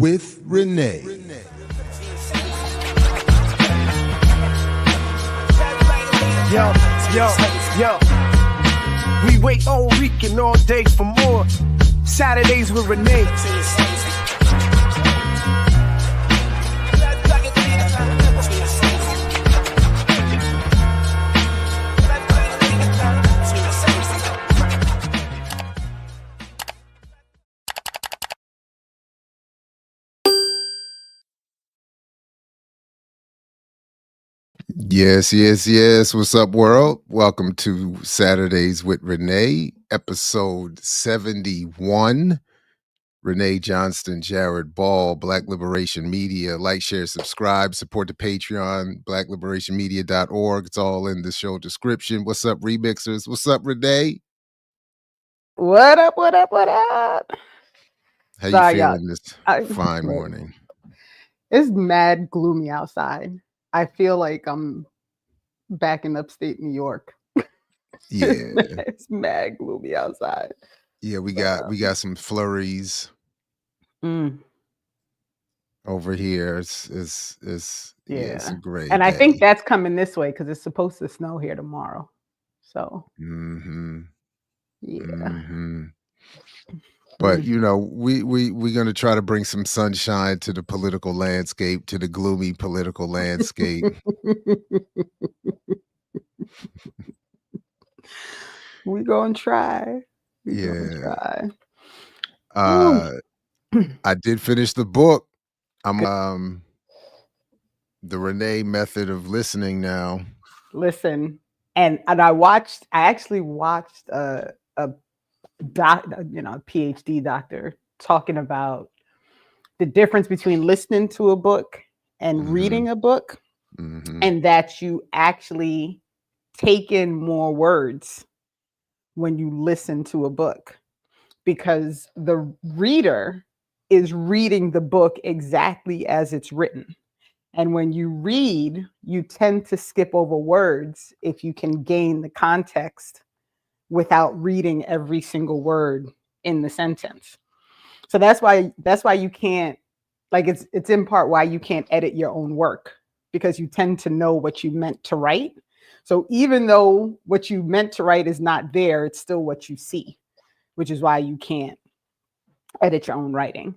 with Renee. Yo. We wait all week and all day for more. Saturdays with Renee. Yes. What's up, world? Welcome to Saturdays with Renee, episode 71. Renee, Johnston, Jared Ball, Black Liberation Media. Like, share, subscribe, support the Patreon, blackliberationmedia.org. It's all in the show description. What's up, remixers? What's up, Renee? What up? How you Sorry, feeling this fine morning? It's mad gloomy outside. I feel like I'm back in upstate New York. Yeah. It's mad gloomy outside. Yeah, we got some flurries over here. It's a great and I day. think that's coming this way because it's supposed to snow here tomorrow. So But you know, we're gonna try to bring some sunshine to the political landscape, to the gloomy political landscape. We're gonna try. I did finish the book. I'm the Renee method of listening now. Listen, and I actually watched a PhD doctor talking about the difference between listening to a book and reading a book, and that you actually take in more words when you listen to a book, because the reader is reading the book exactly as it's written. And when you read, you tend to skip over words if you can gain the context without reading every single word in the sentence. So that's why you can't, like, it's in part why you can't edit your own work, because you tend to know what you meant to write. So even though what you meant to write is not there, it's still what you see, which is why you can't edit your own writing.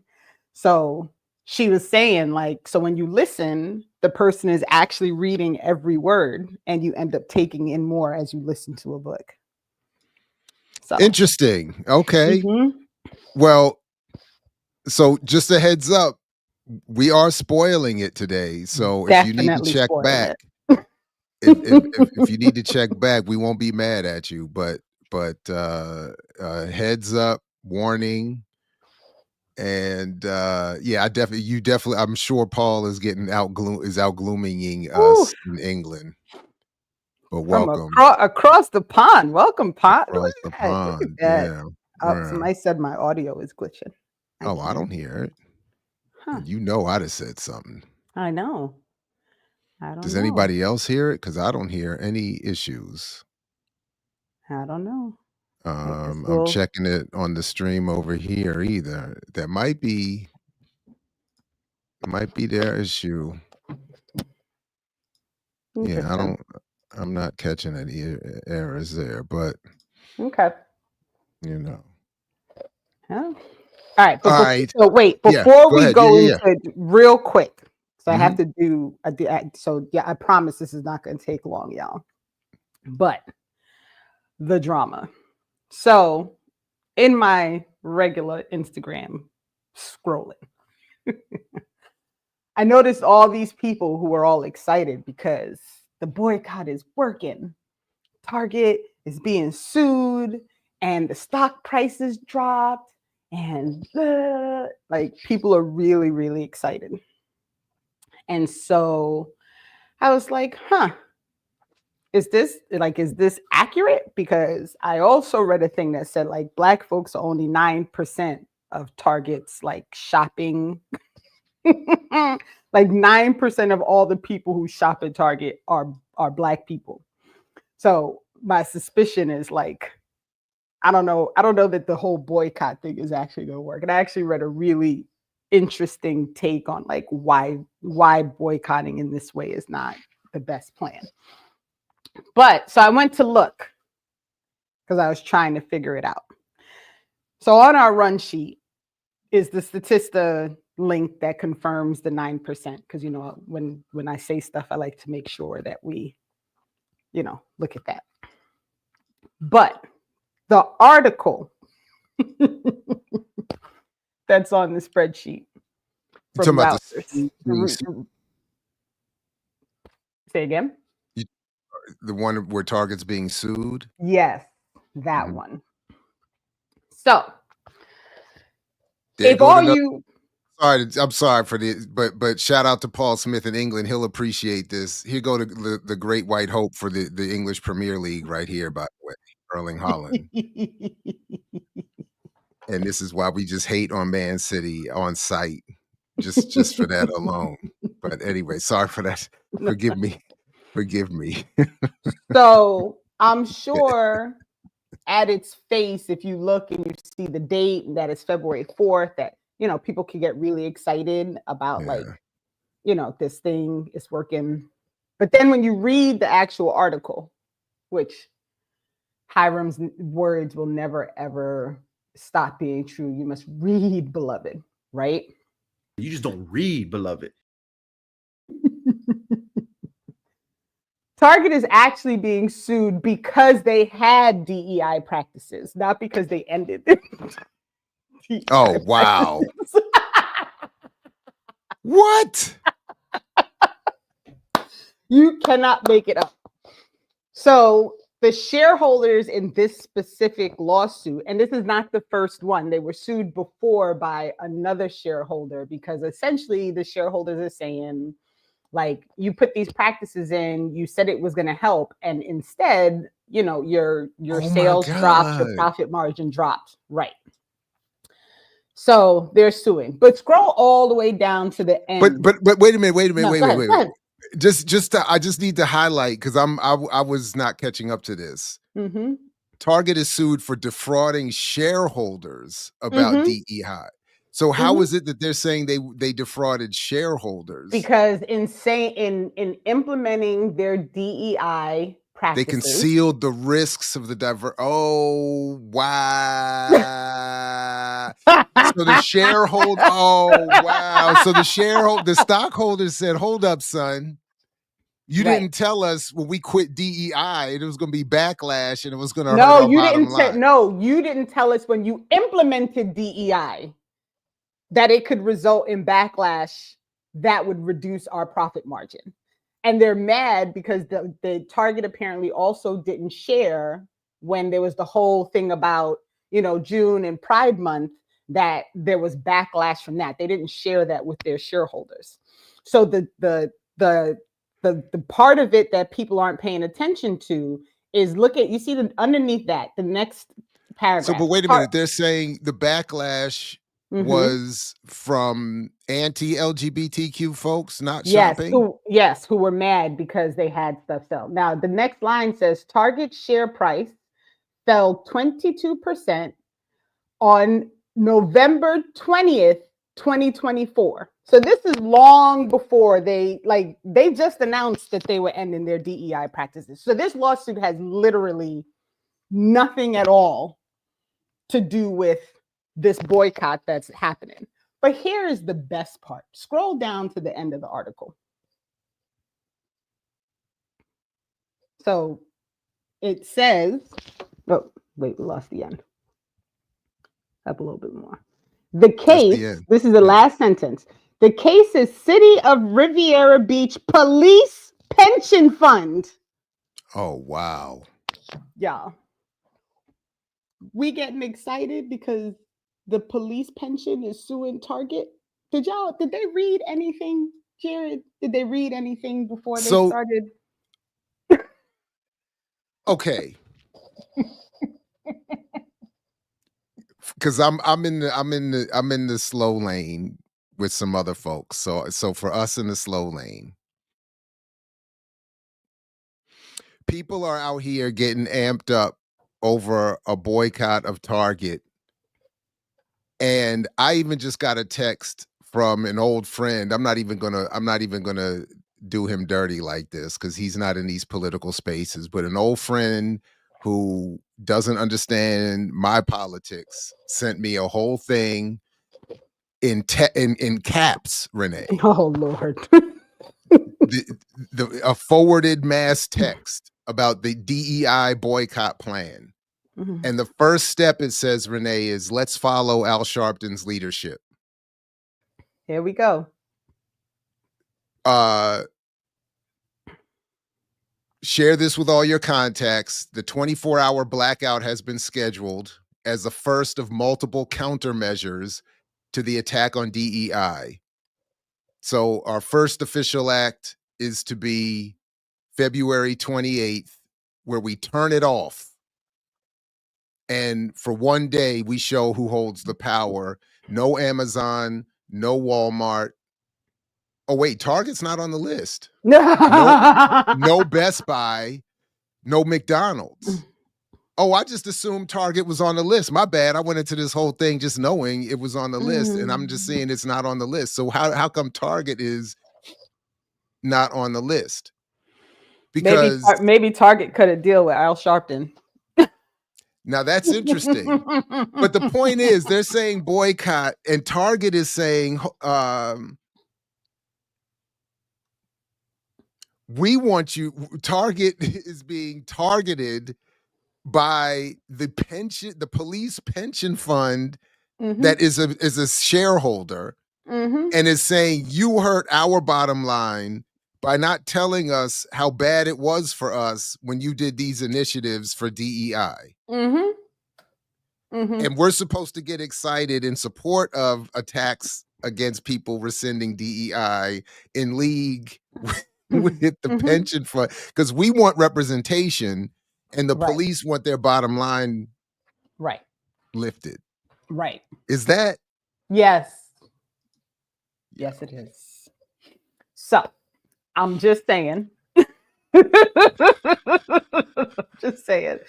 So she was saying, like, so when you listen, the person is actually reading every word, and you end up taking in more as you listen to a book. So Interesting. Okay. Well, so just a heads up, we are spoiling it today. So if you need to check back, if you need to check back, we won't be mad at you. But heads up, warning. And I'm sure Paul is getting out glooming us in England. But welcome across the pond. Welcome, pond. Across the pond. Yeah. Somebody said my audio is glitching. I don't hear it. Huh. You know I'd have said something. I know. Does anybody else hear it? Because I don't hear any issues. I don't know. I'm checking it on the stream over here either. That might be their issue. Yeah, I'm not catching any errors there, but okay. You know. Huh? All right. So wait, before we go into real quick. So I have to do I promise this is not going to take long, y'all. But the drama. So in my regular Instagram scrolling, I noticed all these people who were all excited because the boycott is working. Target is being sued and the stock prices dropped, and like, people are really, really excited. And so I was like, is this accurate? Because I also read a thing that said, like, Black folks are only 9% of Target's, like, shopping. Like 9% of all the people who shop at Target are Black people. So my suspicion is, like, I don't know that the whole boycott thing is actually going to work. And I actually read a really interesting take on like why boycotting in this way is not the best plan. But so I went to look because I was trying to figure it out. So on our run sheet is the Statista link that confirms the 9%. Because, you know, when I say stuff, I like to make sure that we, you know, look at that. But the article that's on the spreadsheet from Wouters. Say again? The one where Target's being sued? Yes, that one. So, if all you... I'm sorry for this, but shout out to Paul Smith in England. He'll appreciate this. Here go the great white hope for the English Premier League right here, by the way, Erling Haaland. And this is why we just hate on Man City on site, just for that alone. But anyway, sorry for that. Forgive me. So I'm sure at its face, if you look and you see the date and that it's February 4th, that, you know, people can get really excited about like, you know, this thing is working. But then when you read the actual article, which Hiram's words will never, ever stop being true. You must read, beloved, right? You just don't read, beloved. Target is actually being sued because they had DEI practices, not because they ended them. Oh, wow. What? You cannot make it up. So the shareholders in this specific lawsuit, and this is not the first one, they were sued before by another shareholder because essentially the shareholders are saying, like, you put these practices in, you said it was going to help, and instead, you know, your sales dropped, your profit margin dropped, right? So they're suing. But scroll all the way down to the end. But wait a minute, wait. I just need to highlight because I was not catching up to this. Mm-hmm. Target is sued for defrauding shareholders about DEI. So how is it that they're saying they defrauded shareholders? Because in implementing their DEI practices, they concealed the risks of the Oh, wow. So the shareholder, the stockholders said, hold up, son. You didn't tell us when we quit DEI, it was going to be backlash and it was going to hurt our bottom line. No, you didn't tell us when you implemented DEI that it could result in backlash that would reduce our profit margin. And they're mad because the Target apparently also didn't share when there was the whole thing about, you know, June and Pride Month, that there was backlash from that. They didn't share that with their shareholders. So the part of it that people aren't paying attention to is you see underneath that, the next paragraph. So, but wait a minute, they're saying the backlash was from anti-LGBTQ folks not shopping? Who were mad because they had stuff sell. Now, the next line says Target share price fell 22% on November 20th, 2024. So this is long before they just announced that they were ending their DEI practices. So this lawsuit has literally nothing at all to do with this boycott that's happening. But here is the best part. Scroll down to the end of the article. So it says, oh, wait, we lost the end. Up a little bit more. The case, this is the last sentence. The case is City of Riviera Beach Police Pension Fund. Oh, wow. Yeah. We getting excited because the police pension is suing Target. Did they read anything, Jared? Did they read anything before they started? Okay. Because I'm in the slow lane with some other folks. So for us in the slow lane, people are out here getting amped up over a boycott of Target. And I even just got a text from an old friend. I'm not even gonna do him dirty like this because he's not in these political spaces, but an old friend who doesn't understand my politics sent me a whole thing in caps, Renee. Oh Lord. A forwarded mass text about the DEI boycott plan. Mhm. And the first step, it says, Renee, is let's follow Al Sharpton's leadership. Here we go. Share this with all your contacts. The 24-hour blackout has been scheduled as the first of multiple countermeasures to the attack on DEI. So our first official act is to be February 28th, where we turn it off. And for one day, we show who holds the power. No Amazon, no Walmart. Oh, wait, Target's not on the list. No Best Buy, no McDonald's. Oh, I just assumed Target was on the list. My bad. I went into this whole thing just knowing it was on the list, and I'm just seeing it's not on the list. So how come Target is not on the list? Because maybe Target cut a deal with Al Sharpton. Now that's interesting. But the point is, they're saying boycott, and Target is saying, we want you. Target is being targeted by the police pension fund that is a shareholder, and is saying you hurt our bottom line by not telling us how bad it was for us when you did these initiatives for DEI. And we're supposed to get excited in support of attacks against people rescinding DEI in league with the pension fund, because we want representation and the police want their bottom line lifted. Right. Is that? Yes. Yes, it is. So I'm just saying. Just saying.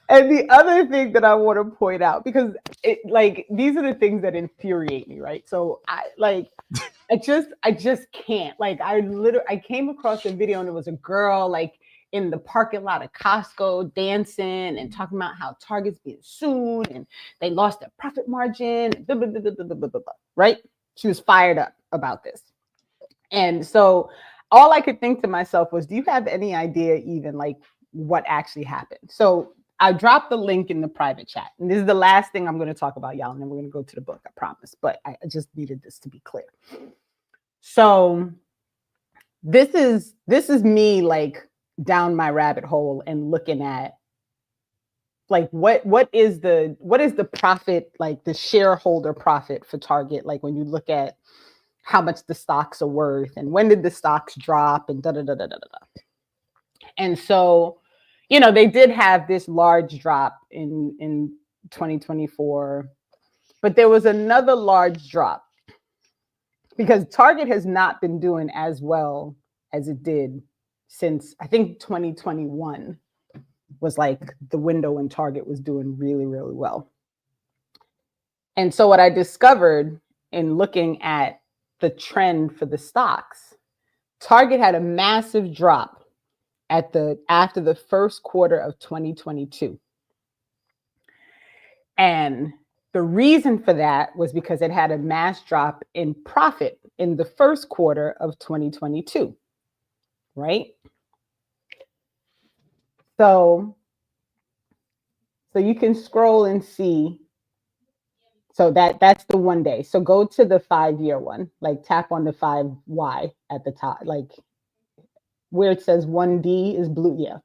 And the other thing that I want to point out, because these are the things that infuriate me, right? So I just can't. I came across a video and it was a girl in the parking lot of Costco dancing and talking about how Target's being sued and they lost their profit margin, blah, blah, blah, blah, blah, blah, blah, right? She was fired up about this. And so all I could think to myself was, do you have any idea even what actually happened? So I dropped the link in the private chat. And this is the last thing I'm going to talk about, y'all. And then we're going to go to the book, I promise. But I just needed this to be clear. So this is me down my rabbit hole and looking at what is the profit, the shareholder profit for Target, when you look at how much the stocks are worth and when did the stocks drop and da da da da da da. And so, they did have this large drop in 2024, but there was another large drop because Target has not been doing as well as it did since, I think, 2021 was the window when Target was doing really, really well. And so what I discovered in looking at the trend for the stocks, Target had a massive drop after the first quarter of 2022. And the reason for that was because it had a mass drop in profit in the first quarter of 2022, right? So you can scroll and see. So that's the one day. So go to the 5-year one, tap on the 5Y at the top, where it says 1D is blue. Yeah.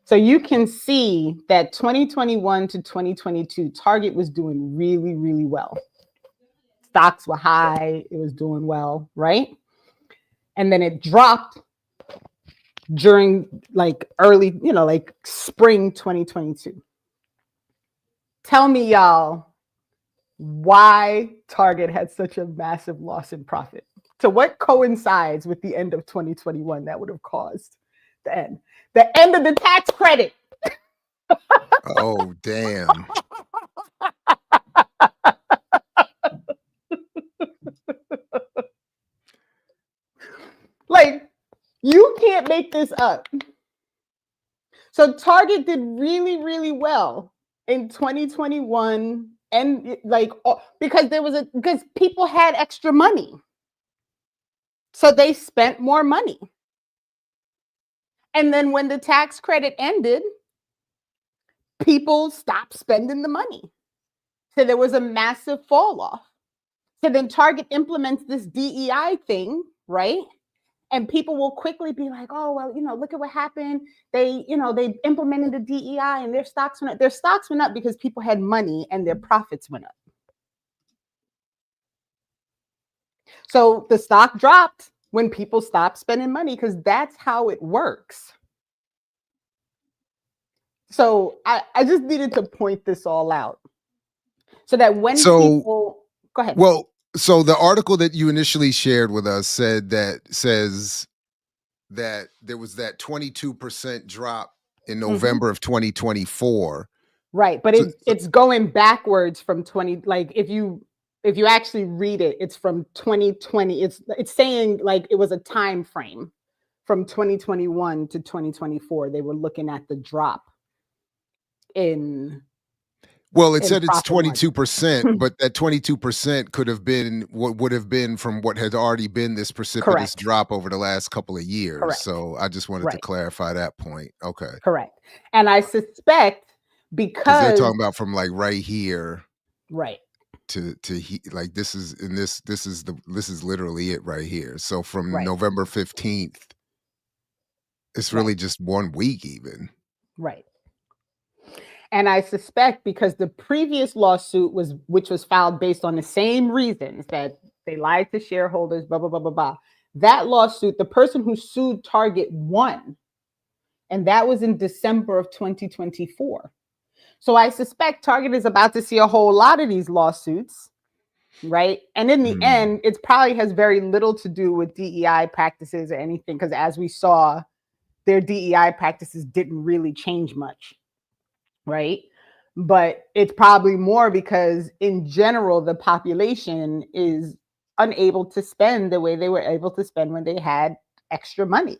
So you can see that 2021 to 2022, Target was doing really, really well. Stocks were high. It was doing well, right? And then it dropped during early, spring 2022. Tell me, y'all, why Target had such a massive loss in profit. So what coincides with the end of 2021 that would have caused the end? The end of the tax credit. Oh, damn. up. So Target did really, really well in 2021, and because people had extra money, so they spent more money. And then when the tax credit ended, people stopped spending the money. So there was a massive fall off. So then Target implements this DEI thing, right? And people will quickly be like, oh, well, look at what happened. They implemented the DEI and their stocks went up. Their stocks went up because people had money and their profits went up. So the stock dropped when people stopped spending money, because that's how it works. So I just needed to point this all out so that when people go ahead. Well, so the article that you initially shared with us says that there was that 22% drop in November of 2024. Right, but it's going backwards from 20. Like if you actually read it, it's from 2020. It's saying like it was a time frame from 2021 to 2024. They were looking at the drop in. Well, it said it's 22%, but that 22% could have been what would have been from what had already been this precipitous drop over the last couple of years. Correct. So I just wanted to clarify that point. Okay. Correct. And I suspect because they're talking about from like right here. Right. To like this is literally it right here. So from November 15th, it's really just 1 week even. Right. And I suspect because the previous lawsuit which was filed based on the same reasons, that they lied to shareholders, blah, blah, blah, blah, blah. That lawsuit, the person who sued Target won. And that was in December of 2024. So I suspect Target is about to see a whole lot of these lawsuits, right? And in the end, it probably has very little to do with DEI practices or anything, because as we saw, their DEI practices didn't really change much. Right. But it's probably more because in general, the population is unable to spend the way they were able to spend when they had extra money.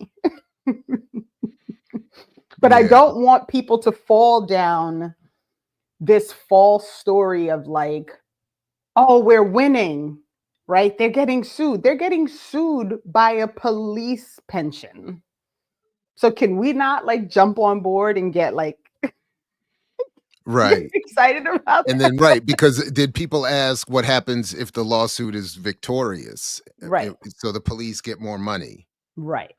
But I don't want people to fall down this false story of like, oh, we're winning, right? They're getting sued. They're getting sued by a police pension. So can we not like jump on board and get like, right, excited about and that? then because did people ask what happens if the lawsuit is victorious? Right. So the police get more money. Right.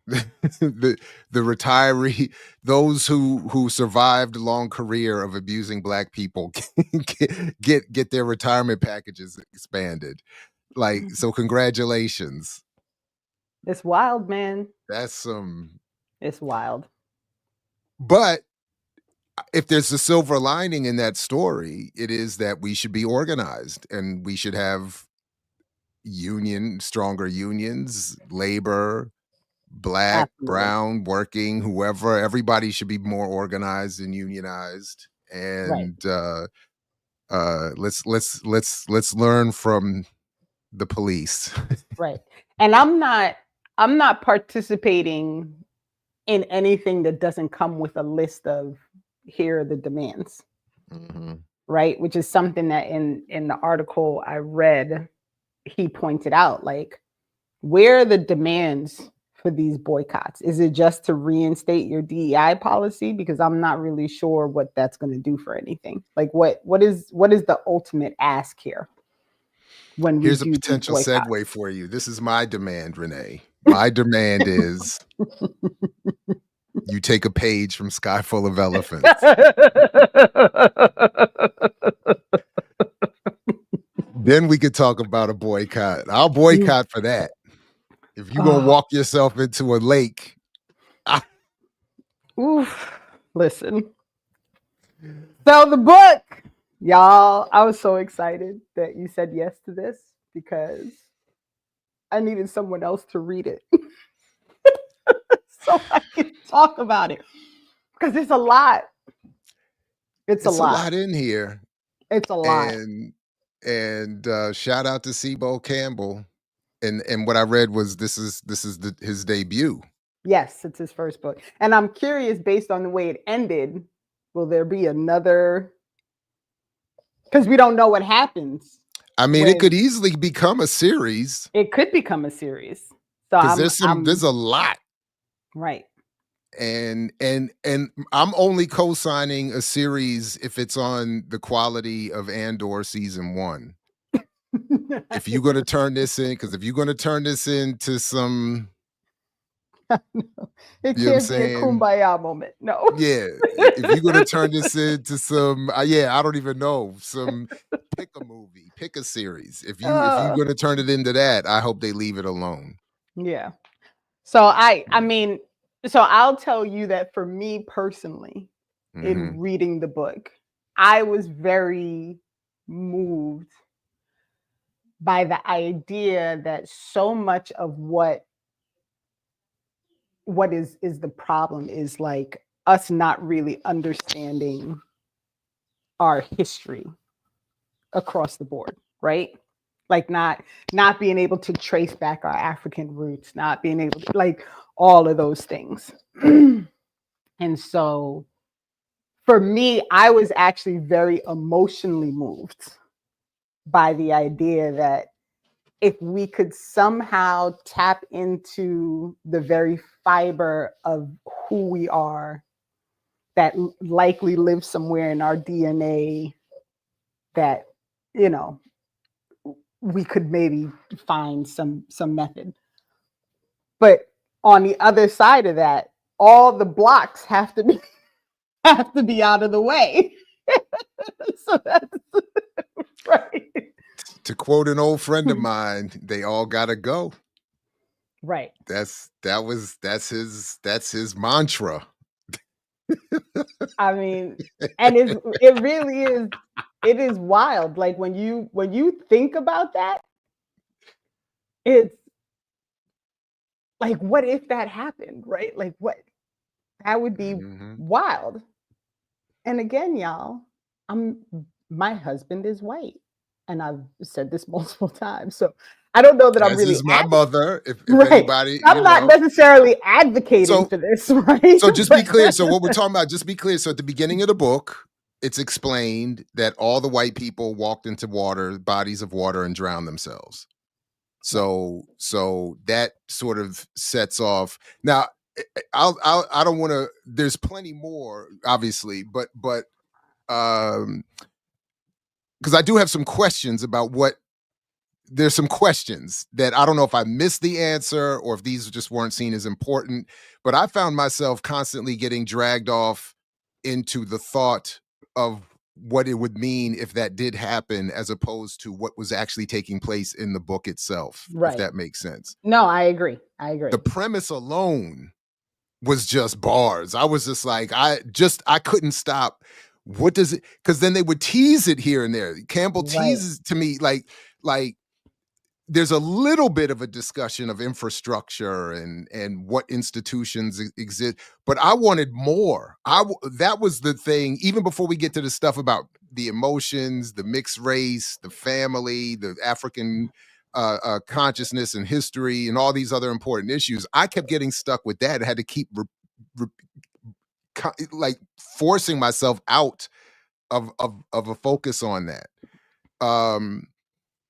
the retiree, those who survived a long career of abusing Black people get their retirement packages expanded. Like, so congratulations. It's wild, man. That's it's wild. But if there's a silver lining in that story, it is that we should be organized and we should have stronger unions, labor, Black, Absolutely. brown, working, whoever, everybody should be more organized and unionized. And let's learn from the police. Right. And I'm not participating in anything that doesn't come with a list of here are the demands. Right. Which is something that in the article I read, he pointed out, like, where are the demands for these boycotts? Is it just to reinstate your DEI policy? Because I'm not really sure what that's going to do for anything. Like what is the ultimate ask here? Here's a potential segue for you. This is my demand, Renee. My demand is you take a page from Sky Full of Elephants. Then we could talk about a boycott. I'll boycott for that. If you're going to walk yourself into a lake. Oof. Listen. So the book, y'all, I was so excited that you said yes to this because I needed someone else to read it so I can talk about it. Because it's a lot. It's a lot in here. It's a lot. And shout out to Sibo Campbell. And what I read was this is his debut. Yes, it's his first book. And I'm curious, based on the way it ended, will there be another? Because we don't know what happens. I mean, it could easily become a series. It could become a series. So Because there's a lot. Right. And I'm only co-signing a series if it's on the quality of Andor season 1. If you're going to turn this into some, It you know what I'm can't be a saying? kumbaya moment. No. Yeah, if you're going to turn this into some, I don't even know, pick a movie, pick a series. If you're going to turn it into that, I hope they leave it alone. Yeah. So I mean, so I'll tell you that for me personally, in reading the book, I was very moved by the idea that so much of what is the problem is like us not really understanding our history across the board, right? Like not being able to trace back our African roots, not being able to, like, all of those things. And so for me, I was actually very emotionally moved by the idea that if we could somehow tap into the very fiber of who we are, that likely lives somewhere in our DNA, that, you know, we could maybe find some method. But on the other side of that, all the blocks have to be out of the way. So that's right. To quote an old friend of mine, they all gotta go. Right. That's his mantra. I mean, and it really is, it is wild. Like when you think about that, it's like, what if that happened, right? Like what, that would be wild. And again, y'all, my husband is white. And I've said this multiple times. So I don't know that I'm really my mother. If right. anybody, I'm not necessarily advocating for this, right? So just be clear. So what we're talking about, just be clear. So at the beginning of the book, it's explained that all the white people walked into bodies of water, and drowned themselves. So that sort of sets off. Now, I don't want to. There's plenty more, obviously, but because I do have some questions about what. There's some questions that I don't know if I missed the answer or if these just weren't seen as important, but I found myself constantly getting dragged off into the thought of what it would mean if that did happen, as opposed to what was actually taking place in the book itself, if that makes sense. No, I agree. The premise alone was just bars. I was just like, I couldn't stop. What does it, because then they would tease it here and there. Campbell teases to me like there's a little bit of a discussion of infrastructure and what institutions exist, but I wanted more. That was the thing, even before we get to the stuff about the emotions, the mixed race, the family, the African consciousness and history, and all these other important issues. I kept getting stuck with that. I had to keep like forcing myself out of a focus on that.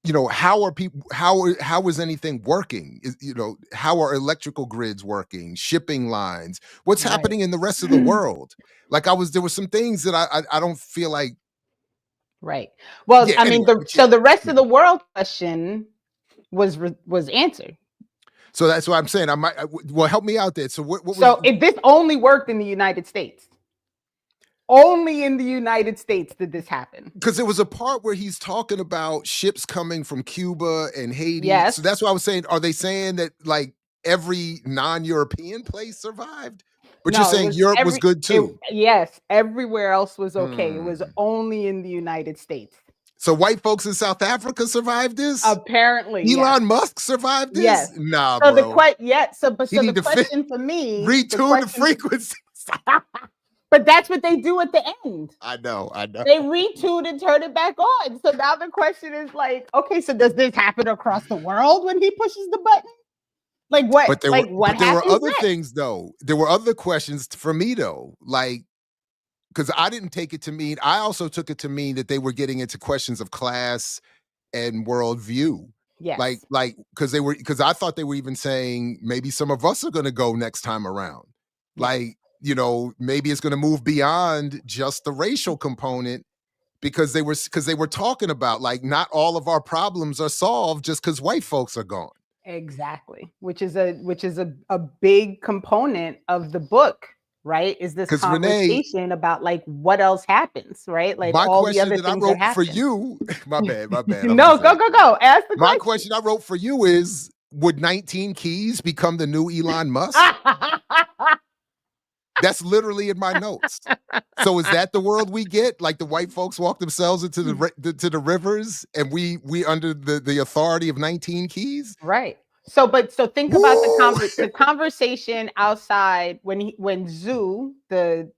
You know, how are people, how is anything working? You know, how are electrical grids working, shipping lines? What's happening in the rest of the world? Like there were some things that I don't feel like. Right. Well, yeah, I mean, anyway, the rest of the world question was answered. So that's what I'm saying. Well, help me out there. So if this only worked in the United States. Only in the United States did this happen. Because there was a part where he's talking about ships coming from Cuba and Haiti. Yes. So that's why I was saying, are they saying that like every non-European place survived? But no, you're saying Europe was good too? Yes, everywhere else was okay. It was only in the United States. So white folks in South Africa survived this? Apparently, Elon Musk survived this? Yes. Nah, so bro. The question for me... Retune the frequency. But that's what they do at the end. I know. They retune and turn it back on. So now the question is like, okay, so does this happen across the world when he pushes the button? Like what? But there Like were what there were happens other next? things though. There were other questions for me though, like because I didn't take it to mean. I also took it to mean that they were getting into questions of class and worldview. Yes. Because I thought they were even saying maybe some of us are going to go next time around. Yes. Like, maybe it's going to move beyond just the racial component because they were talking about like not all of our problems are solved just because white folks are gone. Exactly. Which is a big component of the book, right? Is this 'Cause Renee, conversation about like what else happens, right? Like my all the question other that I things that wrote for happen. you, my bad. I'm gonna No, say go. Ask the my question. question I wrote for you is: would 19 Keys become the new Elon Musk? That's literally in my notes. So is that the world we get? Like the white folks walk themselves into to the rivers, and we under the authority of 19 Keys? Right. So think about Woo! the conversation outside when Zoo, the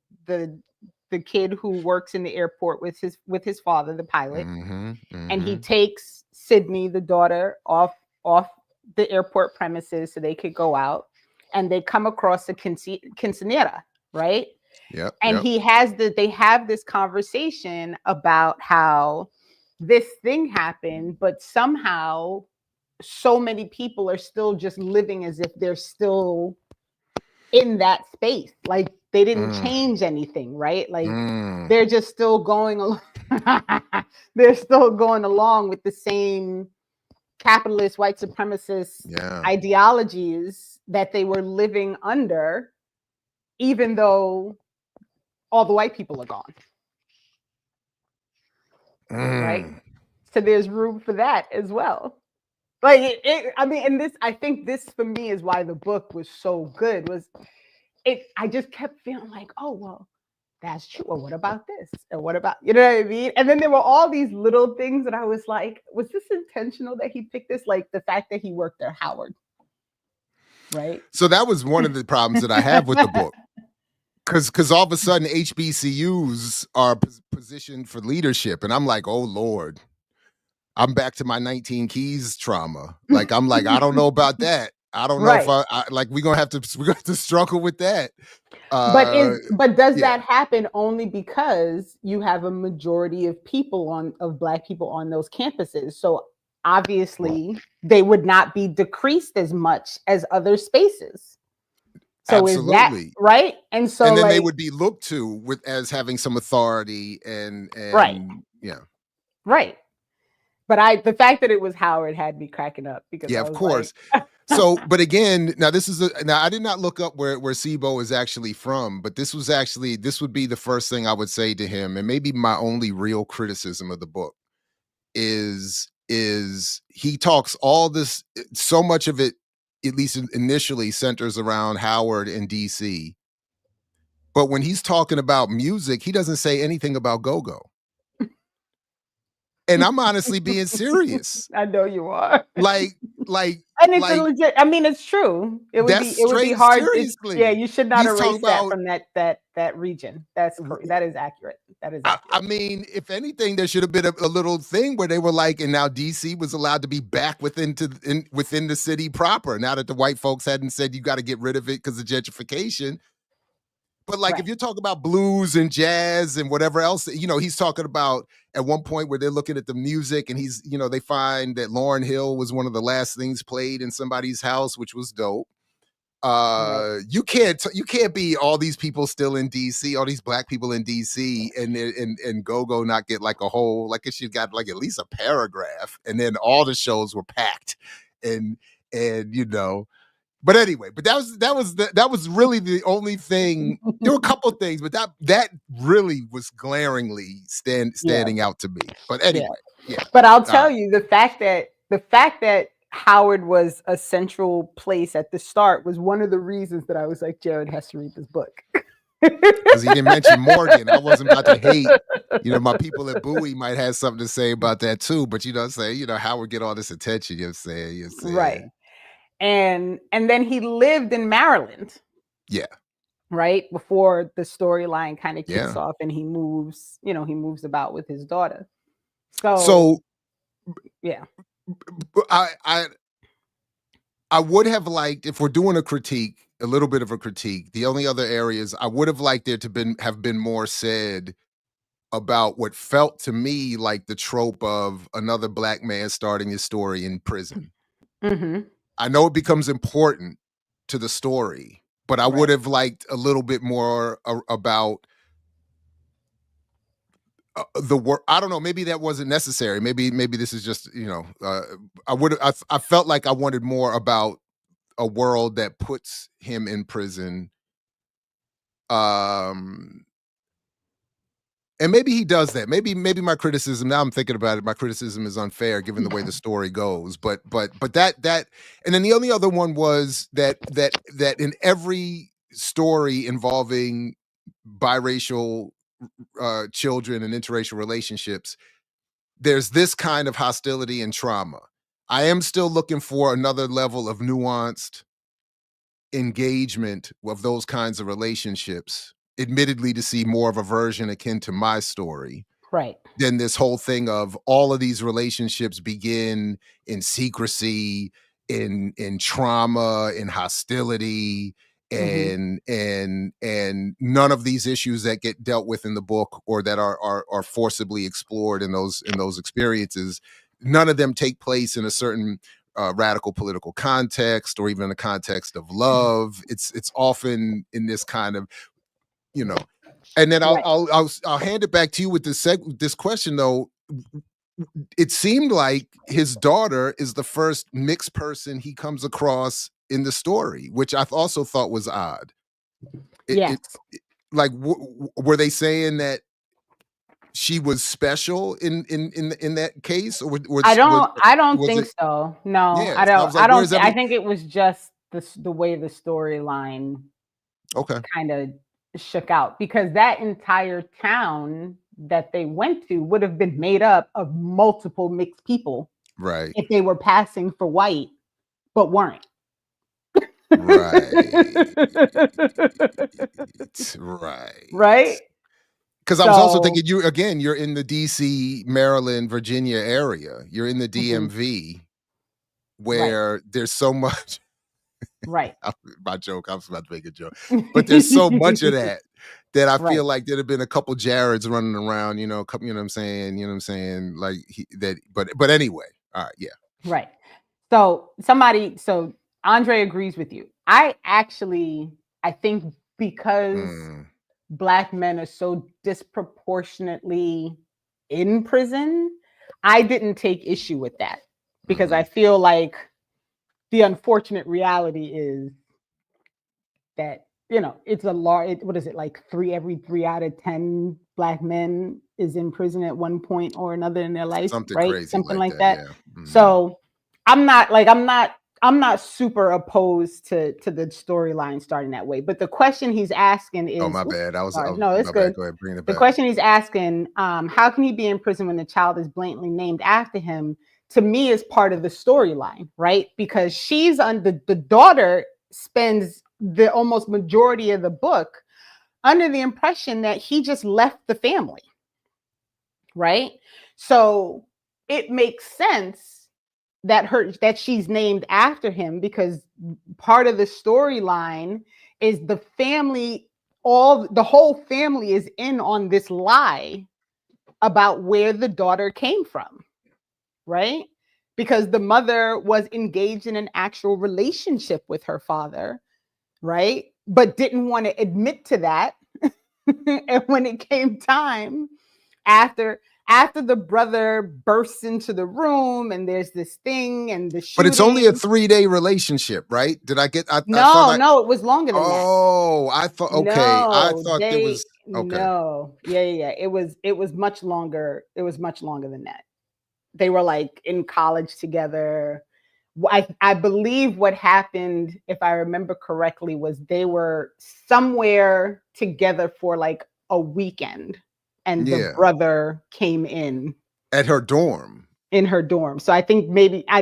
kid who works in the airport with his father, the pilot, and he takes Sydney, the daughter, off the airport premises so they could go out, and they come across the quinceanera, right? Yep. And they have this conversation about how this thing happened, but somehow so many people are still just living as if they're still in that space. Like they didn't change anything, right? Like they're just still going along. They're still going along with the same capitalist white supremacist ideologies that they were living under, even though all the white people are gone. Right? So there's room for that as well. Like I think this for me is why the book was so good. I just kept feeling like, oh well, that's true. Well, what about this? And what about, you know what I mean? And then there were all these little things that I was like, was this intentional that he picked this? Like the fact that he worked at Howard, right? So that was one of the problems that I have with the book. Because all of a sudden HBCUs are positioned for leadership, and I'm like, oh Lord, I'm back to my 19 Keys trauma. Like I'm like, I don't know about that. I don't know if I like we're gonna have to struggle with that. But does that happen only because you have a majority of Black people on those campuses? So obviously they would not be decreased as much as other spaces. So absolutely. is that right? And so then like, they would be looked to as having some authority and right. But the fact that it was Howard had me cracking up because I was of course. Like, so, but again, now I did not look up where Sibo is actually from, but this would be the first thing I would say to him, and maybe my only real criticism of the book is he talks all this, so much of it, at least initially, centers around Howard and DC. But when he's talking about music, he doesn't say anything about go-go. And I'm honestly being serious. I know you are. Like, and it's legit. I mean, it's true. It would be hard. Seriously. You should not erase that from that region. That is accurate. That is accurate. I mean, if anything, there should have been a little thing where they were like, and now DC was allowed to be back within the city proper. Now that the white folks hadn't said you got to get rid of it because of gentrification. But like, if you're talking about blues and jazz and whatever else, he's talking about at one point where they're looking at the music and they find that Lauryn Hill was one of the last things played in somebody's house, which was dope. You can't be all these people still in DC, all these Black people in DC, and go-go not get like a whole, like it should got like at least a paragraph, and then all the shows were packed, and But anyway, that was really the only thing. There were a couple of things, but that really was glaringly standing out to me. But anyway, But I'll tell you, the fact that Howard was a central place at the start was one of the reasons that I was like, Jared has to read this book. Because he didn't mention Morgan. I wasn't about to hate. My people at Bowie might have something to say about that too. But Howard get all this attention. You're saying. Right. And then he lived in Maryland. Yeah. Right before the storyline kind of kicks off, and he moves about with his daughter. So yeah. I would have liked, if we're doing a critique, a little bit of a critique, the only other areas I would have liked there to have been more said about what felt to me like the trope of another Black man starting his story in prison. Mm-hmm. I know it becomes important to the story, but I would Right. have liked a little bit more about the work. I don't know. Maybe that wasn't necessary. Maybe this is just, I felt like I wanted more about a world that puts him in prison. And maybe he does that. Maybe my criticism, now I'm thinking about it, my criticism is unfair given the way the story goes. But that, and then the only other one was that in every story involving biracial children and interracial relationships, there's this kind of hostility and trauma. I am still looking for another level of nuanced engagement of those kinds of relationships, admittedly to see more of a version akin to my story. Right. Then this whole thing of all of these relationships begin in secrecy, in trauma, in hostility, and none of these issues that get dealt with in the book or that are forcibly explored in those experiences, none of them take place in a certain radical political context or even in the context of love. It's often in this kind of, and then I'll hand it back to you with this question though. It seemed like his daughter is the first mixed person he comes across in the story, which I also thought was odd. Yes. Like, were they saying that she was special in that case, or I don't think so. No, yeah, I don't. So like, I think it was just the way the storyline kind of shook out, because that entire town that they went to would have been made up of multiple mixed people, right? If they were passing for white, but weren't. Right. Right. Because I was also thinking, you're in the DC, Maryland, Virginia area. You're in the DMV, where there's so much. Right. My joke, I was about to make a joke. But there's so much of that I feel like there'd have been a couple Jareds running around, you know what I'm saying? Like but anyway, all right, yeah. Right. So Andre agrees with you. I think because Black men are so disproportionately in prison, I didn't take issue with that, because I feel like the unfortunate reality is that, it's a large, what is it, like every 3 out of 10 Black men is in prison at one point or another in their life, something right? crazy, Something like that. Yeah. So I'm not super opposed to the storyline starting that way. But the question he's asking is, oh, my bad. No, it's good. Go ahead, bring it back. The question he's asking, how can he be in prison when the child is blatantly named after him? To me, is part of the storyline, right? Because she's the daughter spends the almost majority of the book under the impression that he just left the family, right? So it makes sense that she's named after him, because part of the storyline is the whole family is in on this lie about where the daughter came from, right? Because the mother was engaged in an actual relationship with her father, right? But didn't want to admit to that. And when it came time, after the brother bursts into the room and there's this thing and the shooting. But it's only a 3-day relationship, right? Did I get? No, it was longer than that. Oh, I thought. Okay, I thought it was. Okay. No, yeah. It was much longer. It was much longer than that. They were like in college together. I believe what happened, if I remember correctly, was they were somewhere together for like a weekend, and the brother came in at her dorm. In her dorm. So I think maybe I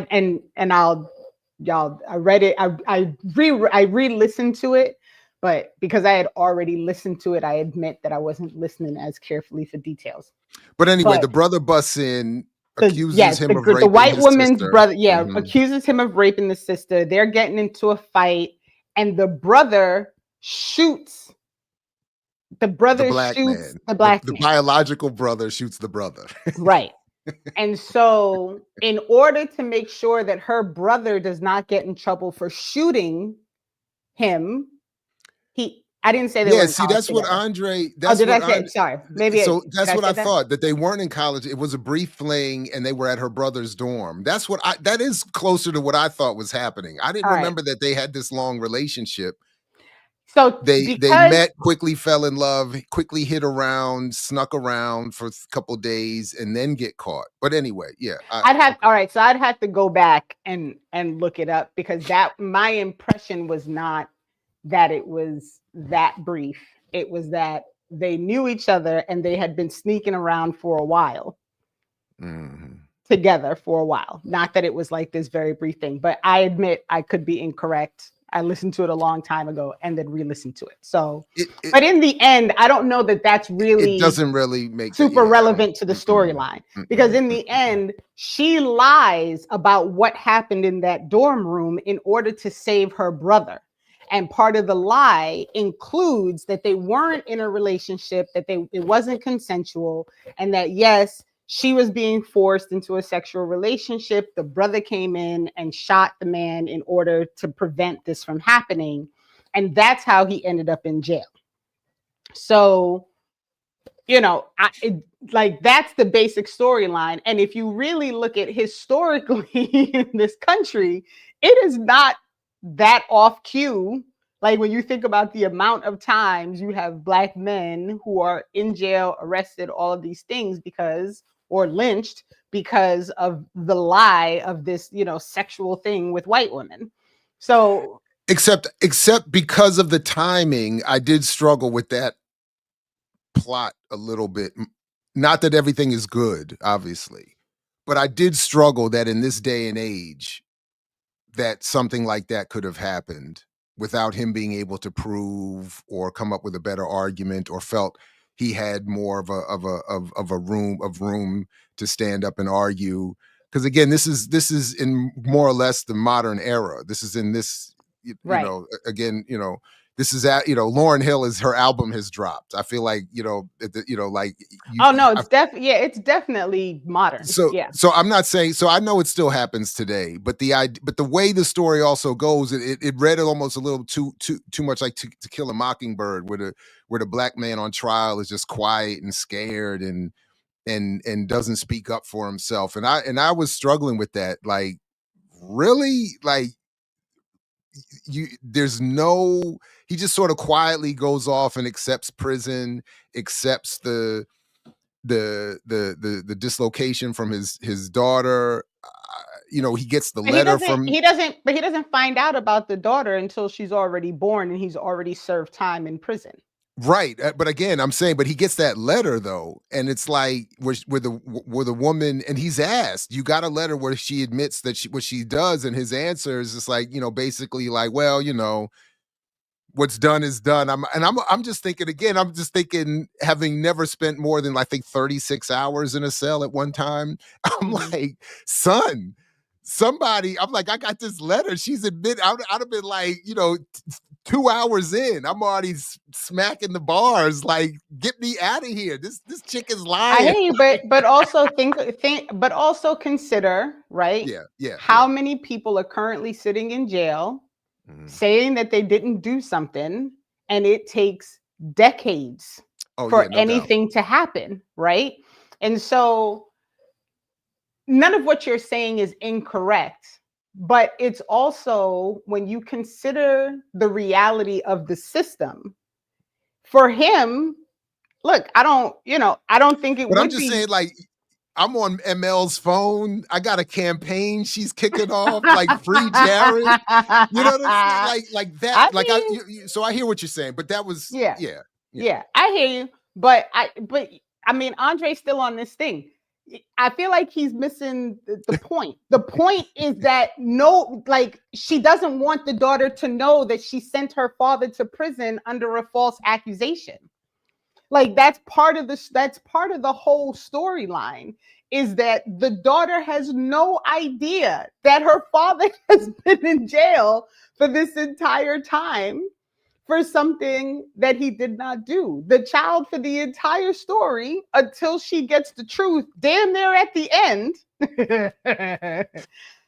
read it. I re-listened to it, but because I had already listened to it, I admit that I wasn't listening as carefully for details. But anyway, the brother busts in. accuses him of the raping white his woman's sister. brother, accuses him of raping the sister. They're getting into a fight, and the brother shoots. The brother black shoots man. the black The man. biological brother shoots the brother. Right. And so, in order to make sure that her brother does not get in trouble for shooting him, I didn't say they were in See, college that's what together. Andre. Oh, did I say? Sorry, maybe. So Did that's I what say I that? thought, that they weren't in college. It was a brief fling, and they were at her brother's dorm. That's what that is closer to what I thought was happening. I didn't remember that they had this long relationship. So they met, quickly fell in love, quickly hit around, snuck around for a couple days, and then get caught. But anyway, yeah, all right. So I'd have to go back and look it up, because my impression was not that it was that brief. It was that they knew each other and they had been sneaking around for a while. Together for a while. Not that it was like this very brief thing, but I admit I could be incorrect. I listened to it a long time ago and then re-listened to it. So, but in the end, I don't know that that's really, it doesn't really make super relevant to the storyline, because in the end, she lies about what happened in that dorm room in order to save her brother. And part of the lie includes that they weren't in a relationship, that it wasn't consensual, and that yes, she was being forced into a sexual relationship. The brother came in and shot the man in order to prevent this from happening. And that's how he ended up in jail. So, that's the basic storyline. And if you really look at historically in this country, it is not that off cue. Like when you think about the amount of times you have Black men who are in jail, arrested, all of these things or lynched because of the lie of this, sexual thing with white women. So except because of the timing, I did struggle with that plot a little bit. Not that everything is good, obviously, but I did struggle that in this day and age that something like that could have happened without him being able to prove or come up with a better argument, or felt he had more of a room to stand up and argue. Because again, this is in more or less the modern era. This is in this, again, this is at, Lauryn Hill her album has dropped. I feel like, it's definitely modern. So I'm not saying, so I know it still happens today, but the way the story also goes, it read almost a little too much like To Kill a Mockingbird, where the Black man on trial is just quiet and scared and doesn't speak up for himself. And I was struggling with that. Like, really? Like, he just sort of quietly goes off and accepts prison, accepts the dislocation from his daughter. He gets the letter from. He doesn't find out about the daughter until she's already born and he's already served time in prison. Right, but again, I'm saying, but he gets that letter though, and it's like where the woman, and he's asked, you got a letter where she admits that what she does, and his answer is just like, basically like, well, what's done is done. I'm just thinking again. I'm just thinking, having never spent more than I think 36 hours in a cell at one time. I'm like, son, somebody. I'm like, I got this letter. She's admitted. I'd have been like, 2 hours in, I'm already smacking the bars. Like, get me out of here. This chick is lying. I hear you, but also but also consider, right? How many people are currently sitting in jail, saying that they didn't do something, and it takes decades for anything to happen, right? And so none of what you're saying is incorrect, but it's also, when you consider the reality of the system, for him, look, I don't think it would be. But I'm just saying, like, I'm on ML's phone. I got a campaign she's kicking off, like Free Jared. You know what I'm saying? Like that. So I hear what you're saying, but that was yeah. I hear you, but I mean, Andre's still on this thing. I feel like he's missing the point. The point is that she doesn't want the daughter to know that she sent her father to prison under a false accusation. Like that's part of the whole storyline, is that the daughter has no idea that her father has been in jail for this entire time for something that he did not do. The child for the entire story, until she gets the truth, damn near at the end,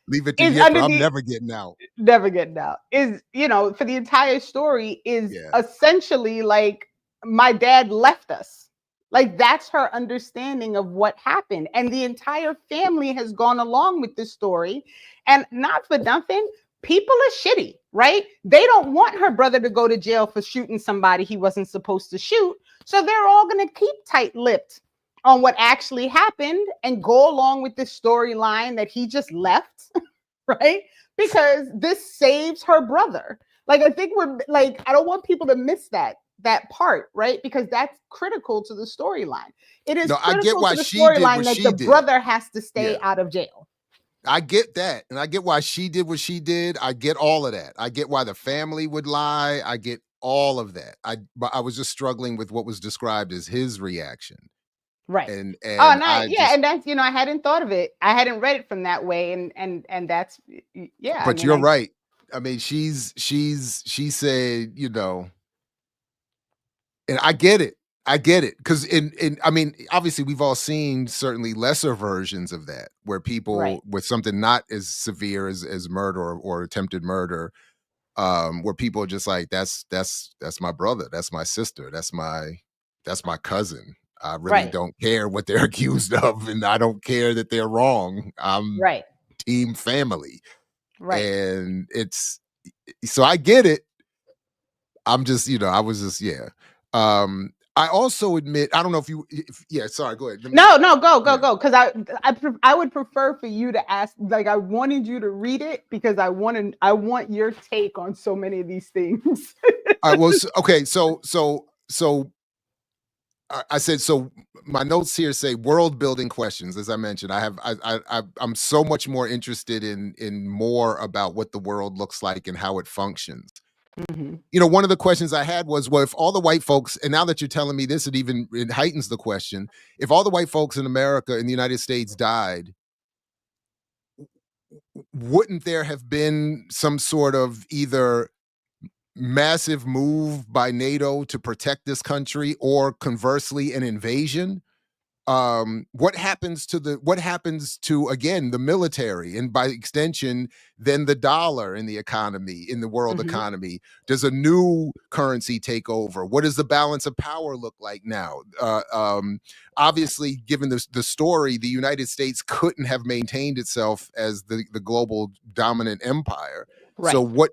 Leave it to is Yipper. I'm never getting out. Never getting out. Is, for the entire story is essentially like, my dad left us. Like that's her understanding of what happened. And the entire family has gone along with this story. And not for nothing, people are shitty, right? They don't want her brother to go to jail for shooting somebody he wasn't supposed to shoot. So they're all going to keep tight-lipped on what actually happened and go along with this storyline that he just left, right? Because this saves her brother. Like, I think I don't want people to miss that part, right? Because that's critical to the storyline. It is critical to the storyline that the brother has to stay out of jail. I get that. And I get why she did what she did. I get all of that. I get why the family would lie. I get all of that. But I was just struggling with what was described as his reaction. Right. And and that's, I hadn't thought of it. I hadn't read it from that way. And that's, yeah. But you're right. I mean, she said, and I get it. Because I mean, obviously we've all seen certainly lesser versions of that, where people with something not as severe as murder or attempted murder, where people are just like, that's my brother, that's my sister, that's my cousin. I really don't care what they're accused of, and I don't care that they're wrong. I'm team family. Right. And so I get it. I'm just, I was just, I also admit, I don't know sorry, go ahead. No, go. Because I would prefer for you to ask, like, I wanted you to read it because I want your take on so many of these things. Okay. So I said, so my notes here say world building questions. As I mentioned, I'm so much more interested in more about what the world looks like and how it functions. Mm-hmm. One of the questions I had was, well, if all the white folks, and now that you're telling me this, it heightens the question. If all the white folks in America, in the United States, died, wouldn't there have been some sort of either massive move by NATO to protect this country, or conversely an invasion? What happens to again the military, and by extension then the dollar in the economy, in the world economy? Does a new currency take over? What does the balance of power look like now? Obviously, given the story, the United States couldn't have maintained itself as the global dominant empire. Right. So what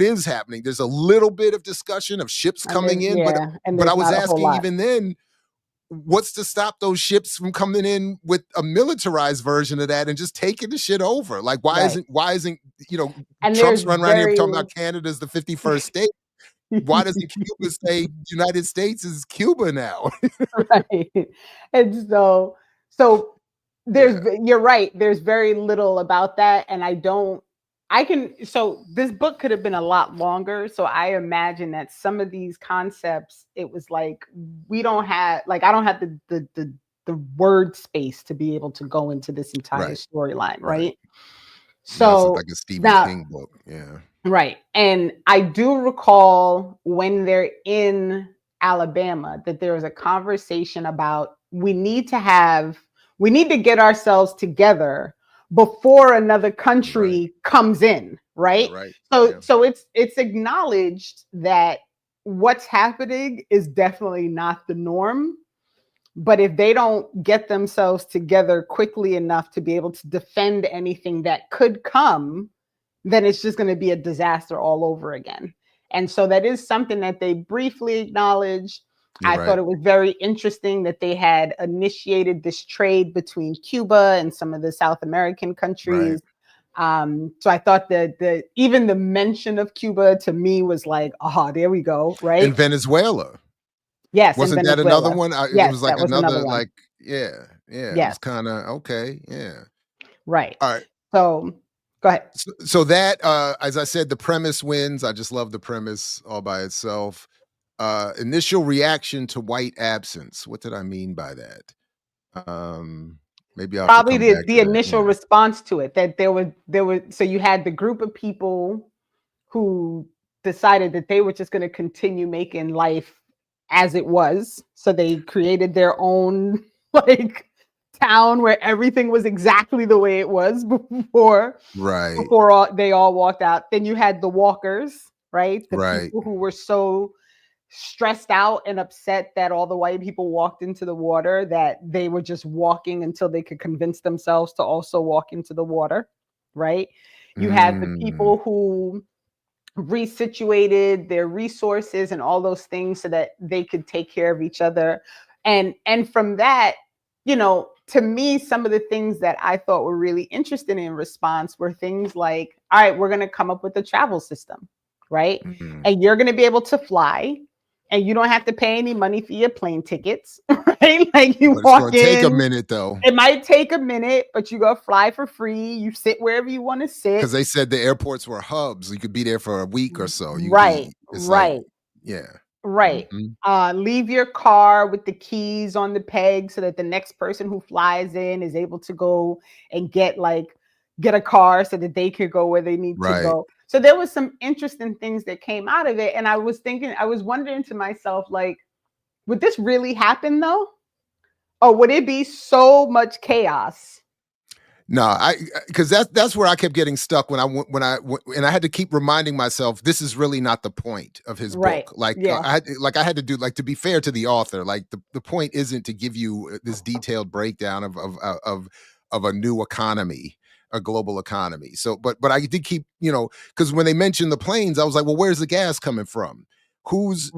is happening? There's a little bit of discussion of ships coming in, but I was asking even then, what's to stop those ships from coming in with a militarized version of that and just taking the shit over? Like, why isn't Trump's run around here talking about Canada's the 51st state? Why doesn't Cuba say United States is Cuba now? Right. And so you're right. There's very little about that. And so this book could have been a lot longer. So I imagine that some of these concepts, it was like, I don't have the word space to be able to go into this entire storyline. Right. So it's like a Stephen King book. Yeah. Right. And I do recall when they're in Alabama that there was a conversation about, we need to get ourselves together before another country comes in, right? So it's acknowledged that what's happening is definitely not the norm. But if they don't get themselves together quickly enough to be able to defend anything that could come, then it's just going to be a disaster all over again. And so that is something that they briefly acknowledged. I thought it was very interesting that they had initiated this trade between Cuba and some of the South American countries. So I thought that even the mention of Cuba to me was like, there we go, right? In Venezuela. Yes. Wasn't that another one? Yes, it was like another one. like, yeah. Yes. It was kind of, okay. Yeah. Right. All right. So go ahead. So that, as I said, the premise wins. I just love the premise all by itself. Initial reaction to white absence. What did I mean by that? Maybe I'll have to Probably come back the to that. initial Yeah. response to it, that there was so you had the group of people who decided that they were just going to continue making life as it was. So they created their own like town where everything was exactly the way it was before Right. they all walked out. Then you had the walkers, right? The Right. people who were so stressed out and upset that all the white people walked into the water that they were just walking until they could convince themselves to also walk into the water, right? You had the people who resituated their resources and all those things so that they could take care of each other. And from that, you know, to me, some of the things that I thought were really interesting in response were things like, all right, we're going to come up with a travel system, right? And you're going to be able to fly and you don't have to pay any money for your plane tickets, right? Like you But it's walk going to take a in, minute though. it might take a minute, but you go fly for free. You sit wherever you want to sit. Because they said the airports were hubs. You could be there for a week or so. Right. Like, yeah. Right. Leave your car with the keys on the peg so that the next person who flies in is able to go and get a car so that they could go where they need to go. So there was some interesting things that came out of it. And I was wondering to myself, like, would this really happen though? Or would it be so much chaos? No, because that's where I kept getting stuck when I had to keep reminding myself this is really not the point of his book. Like, I had to do, like, to be fair to the author, like the point isn't to give you this detailed breakdown of a new economy, a global economy. So, but I did keep, you know, because when they mentioned the planes, I was like, well, where's the gas coming from? Who's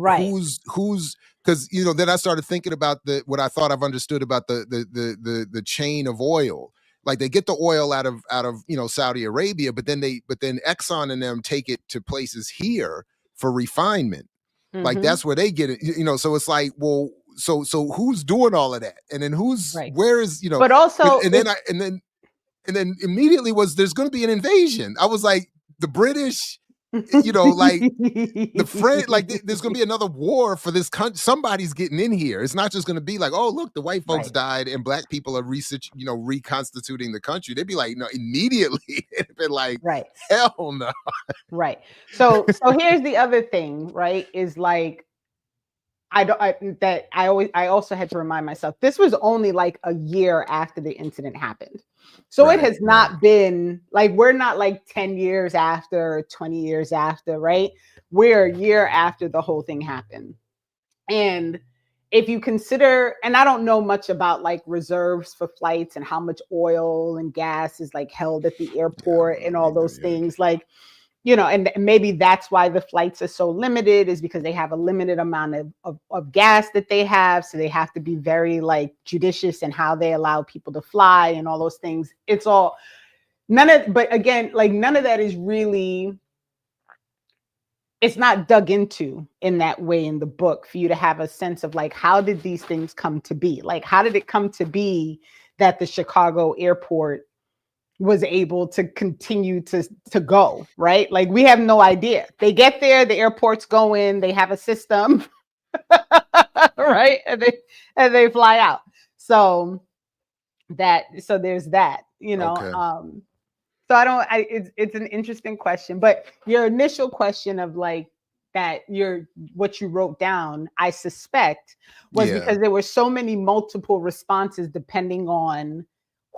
because, you know, then I started thinking about what I thought I've understood about the chain of oil. Like, they get the oil out of you know, Saudi Arabia, but then Exxon and them take it to places here for refinement. Like, that's where they get it, you know. So it's like, well, so who's doing all of that? And then where is, you know, but also and then immediately there's going to be an invasion. I was like, the British, you know, like the French, like there's going to be another war for this country. Somebody's getting in here. It's not just going to be like, oh, look, the white folks died and black people are reconstituting the country. They'd be like, no, immediately. It'd be like, hell no. Right. So here's the other thing, right? Is like, I also had to remind myself, this was only like a year after the incident happened. So it has not been like, we're not like 10 years after, 20 years after, right? We're a year after the whole thing happened. And if you consider, and I don't know much about like reserves for flights and how much oil and gas is like held at the airport and all those things, like, you know, and maybe that's why the flights are so limited, is because they have a limited amount of gas that they have. So they have to be very like judicious in how they allow people to fly and all those things. It's all but again, like, none of that is really, it's not dug into in that way in the book for you to have a sense of like, how did these things come to be? Like, how did it come to be that the Chicago airport was able to continue to go, right? Like, we have no idea. They get there, the airport's going, they have a system, right? And they fly out. So there's that, you know. So it's an interesting question, but your initial question of like that, what you wrote down, I suspect was because there were so many multiple responses depending on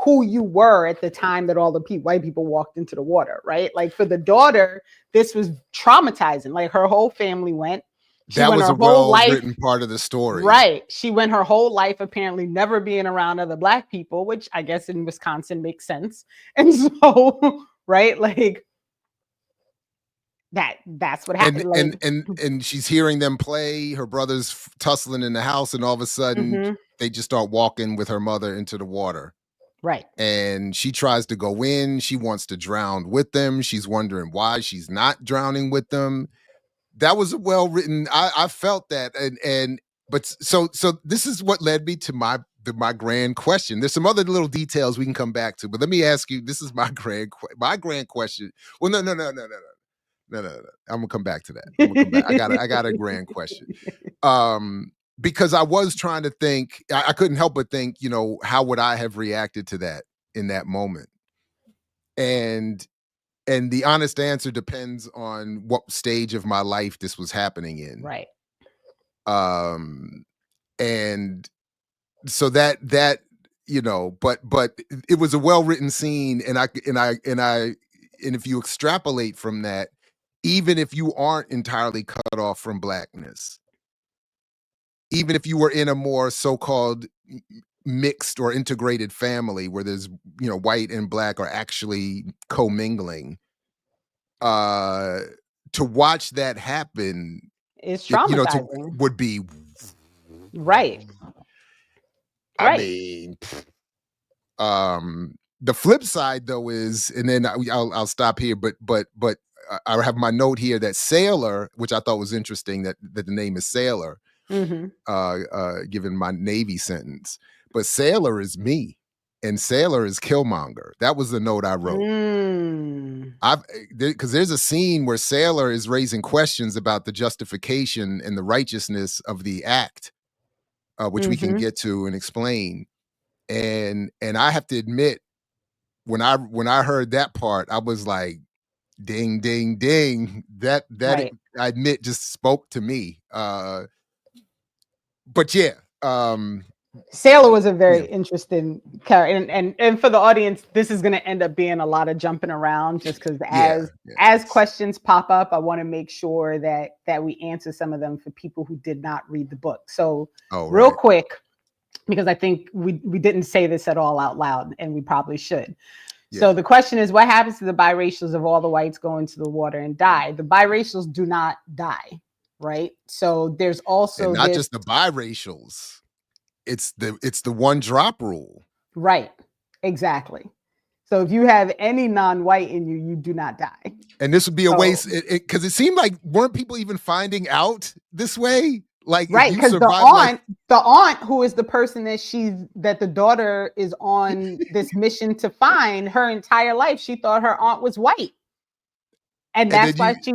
who you were at the time that all the white people walked into the water, right? Like, for the daughter, this was traumatizing. Like, her whole family went. That was a well-written part of the story. Right. She went her whole life apparently never being around other black people, which I guess in Wisconsin makes sense. And so, right, like, that's what happened. And she's hearing them play, her brother's tussling in the house, and all of a sudden they just start walking with her mother into the water. Right. And she tries to go in. She wants to drown with them. She's wondering why she's not drowning with them. That was well written. I felt that. But so this is what led me to my grand question. There's some other little details we can come back to, but let me ask you, this is my grand question. Well, no. I'm gonna come back to that. I got a grand question. Because I was trying to think, I couldn't help but think, how would I have reacted to that in that moment? And the honest answer depends on what stage of my life this was happening in. Right. And so that but it was a well-written scene, and if you extrapolate from that, even if you aren't entirely cut off from Blackness, even if you were in a more so-called mixed or integrated family where there's white and Black are actually commingling, to watch that happen, It's traumatizing. would be right. I mean, the flip side though is, and then I'll stop here, but I have my note here that Sailor, which I thought was interesting that the name is Sailor, given my Navy sentence, but Sailor is me and Sailor is Killmonger. That was the note I wrote. Because there's a scene where Sailor is raising questions about the justification and the righteousness of the act, which we can get to and explain. And I have to admit, when I heard that part, I was like, ding, ding, ding. That right. I admit just spoke to me. But yeah. Sailor was a very interesting character, and for the audience, this is going to end up being a lot of jumping around, just because as questions pop up, I want to make sure that we answer some of them for people who did not read the book. So real quick, because I think we didn't say this at all out loud, and we probably should. Yeah. So the question is, what happens to the biracials if all the whites go into the water and die? The biracials do not die, right? So there's also and not just the biracials. It's the one drop rule. Right. Exactly. So if you have any non-white in you, you do not die. And this would be a waste, because it seemed like weren't people even finding out this way? Like, right, because the aunt who is the person that the daughter is on this mission to find, her entire life she thought her aunt was white. And that's why she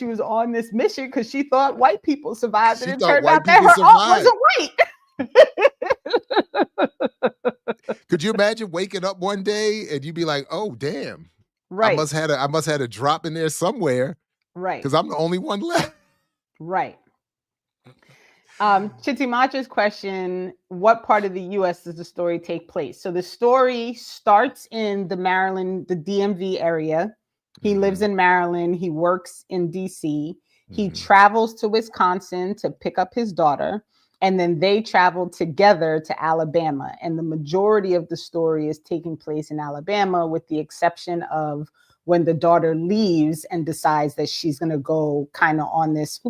was on this mission, because she thought white people survived, and it turned out that her aunt wasn't white. Could you imagine waking up one day and you'd be like, "Oh, damn! Right, I must had a drop in there somewhere, right? Because I'm the only one left." Right. Chitimacha's question: what part of the U.S. does the story take place? So the story starts in the Maryland, the DMV area. He lives in Maryland. He works in D.C. He travels to Wisconsin to pick up his daughter. And then they travel together to Alabama. And the majority of the story is taking place in Alabama, with the exception of when the daughter leaves and decides that she's going to go kind of on this,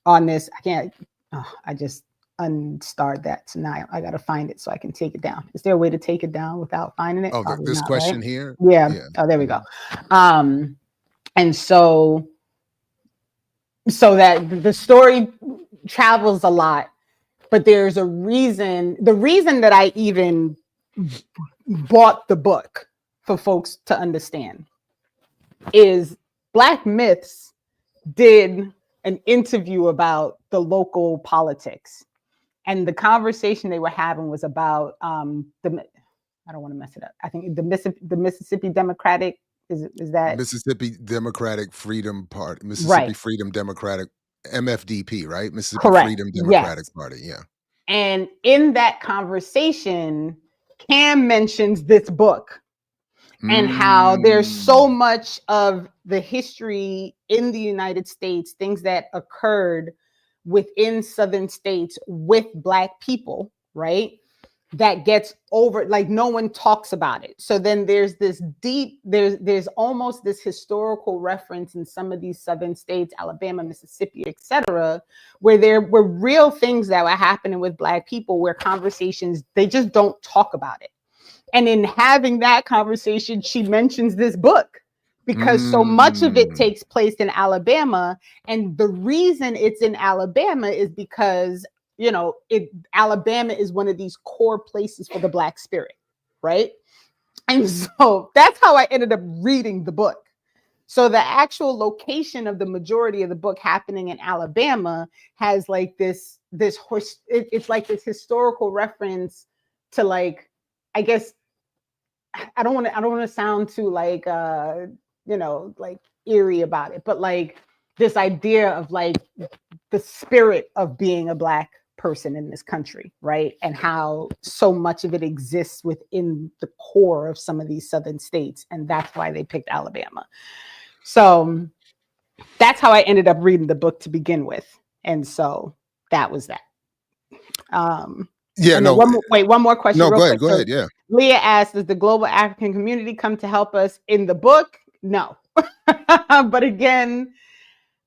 I just unstarred that tonight. I got to find it so I can take it down. Is there a way to take it down without finding it? Oh, this question here? Yeah. Oh, there we go. And so that the story travels a lot. But there's a reason. The reason that I even bought the book for folks to understand is Black Myths did an interview about the local politics, and the conversation they were having was about I don't want to mess it up. I think the Mississippi Democratic is that Mississippi Democratic Freedom Party, Mississippi Freedom Democratic. MFDP, right? Mississippi Freedom Democratic Party, yeah. And in that conversation, Cam mentions this book and how there's so much of the history in the United States, things that occurred within Southern states with Black people, right? That gets over, like, no one talks about it. So then there's this there's almost this historical reference in some of these Southern states, Alabama, Mississippi, etc., where there were real things that were happening with Black people, where conversations, they just don't talk about it. And in having that conversation, she mentions this book, because so much of it takes place in Alabama. And the reason it's in Alabama is because Alabama is one of these core places for the Black spirit, right? And so that's how I ended up reading the book. So the actual location of the majority of the book happening in Alabama has like it's like this historical reference to like, I guess I don't want to sound too like like eerie about it, but like this idea of like the spirit of being a Black person in this country, right? And how so much of it exists within the core of some of these southern states, and that's why they picked Alabama. So that's how I ended up reading the book to begin with, and so that was that. Yeah, and no. One more question. No, real go ahead. quick. Go ahead. Yeah. Leah asked, "Does the global African community come to help us in the book?" No, but again,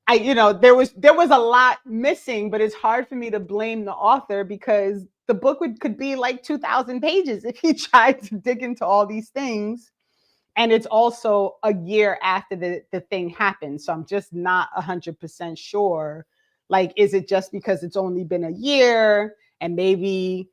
there was a lot missing, but it's hard for me to blame the author because the book could be like 2,000 pages if he tried to dig into all these things. And it's also a year after the thing happened. So I'm just not 100% sure. Like, is it just because it's only been a year and maybe,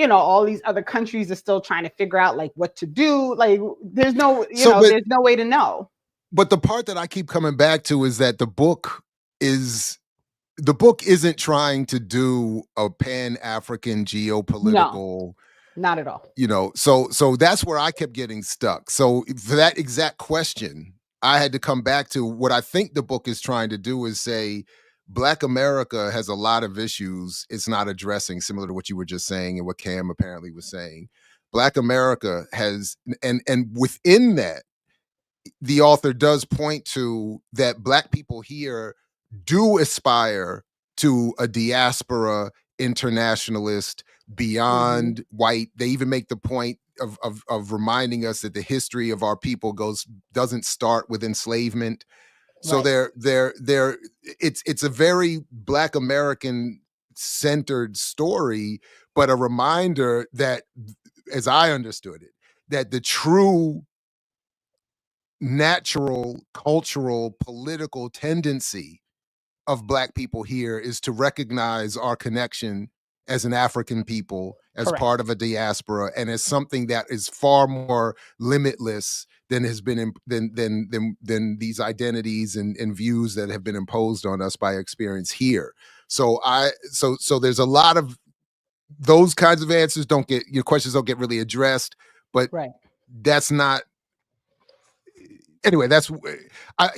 all these other countries are still trying to figure out like what to do? Like, there's no, there's no way to know. But the part that I keep coming back to is that the book isn't trying to do a Pan-African geopolitical. No, not at all. So that's where I kept getting stuck. So for that exact question, I had to come back to what I think the book is trying to do is say, Black America has a lot of issues it's not addressing, similar to what you were just saying and what Cam apparently was saying. Black America has, and within that, the author does point to that Black people here do aspire to a diaspora internationalist beyond white. They even make the point of reminding us that the history of our people doesn't start with enslavement. So it's a very Black American centered story, but a reminder that, as I understood it, that the true natural, cultural, political tendency of Black people here is to recognize our connection as an African people, as Correct. part of a diaspora, and as something that is far more limitless than has been than these identities and views that have been imposed on us by experience here. So there's a lot of those kinds of answers your questions don't get really addressed, but that's not. Anyway, that's I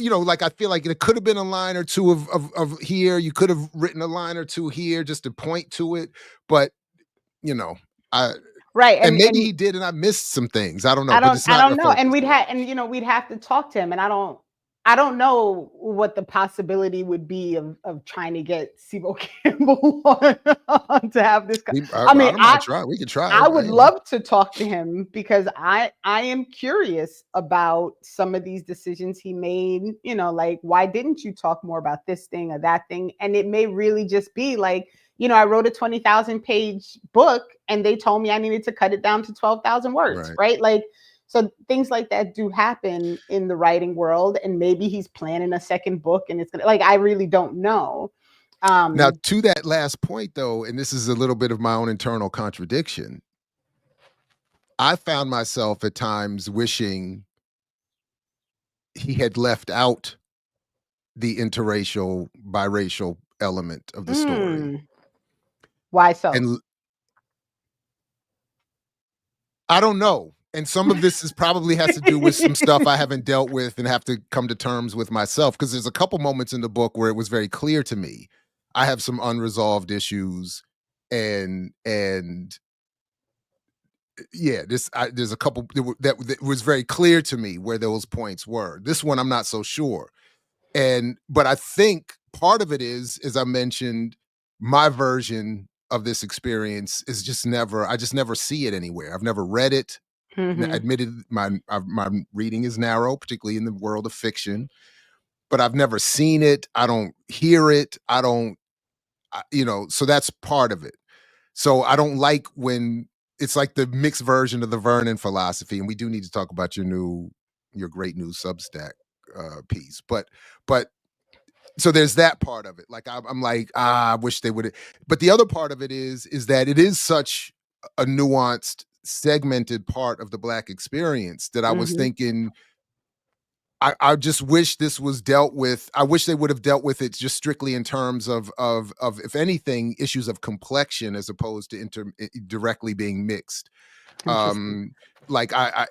feel like it could have been a line or two of here. You could have written a line or two here just to point to it, but and maybe he did, and I missed some things. I don't know. I don't know. And we'd have to talk to him, and I don't know what the possibility would be of trying to get Sibo Campbell on to have this. We could try. I would love to talk to him because I am curious about some of these decisions he made. Like, why didn't you talk more about this thing or that thing? And it may really just be like, I wrote a 20,000 page book and they told me I needed to cut it down to 12,000 words, right? Like, so things like that do happen in the writing world, and maybe he's planning a second book and it's gonna, like, I really don't know. Now, to that last point though, and this is a little bit of my own internal contradiction, I found myself at times wishing he had left out the interracial, biracial element of the story. Why so? And I don't know. And some of this probably has to do with some stuff I haven't dealt with and have to come to terms with myself. Because there's a couple moments in the book where it was very clear to me I have some unresolved issues, and yeah, there's a couple that was very clear to me where those points were. This one I'm not so sure, but I think part of it is, as I mentioned, my version of this experience is I just never see it anywhere. I've never read it. Admitted my reading is narrow, particularly in the world of fiction, but I've never seen it. I don't hear it. So that's part of it. So I don't like when it's like the mixed version of the Vernon Philosophy, and we do need to talk about your great new Substack piece. But so there's that part of it. Like I'm like, I wish they would. But the other part of it is that it is such a nuanced, segmented part of the Black experience that I was thinking I just wish this was dealt with. I wish they would have dealt with it just strictly in terms of if anything, issues of complexion as opposed to directly being mixed. Interesting. Like I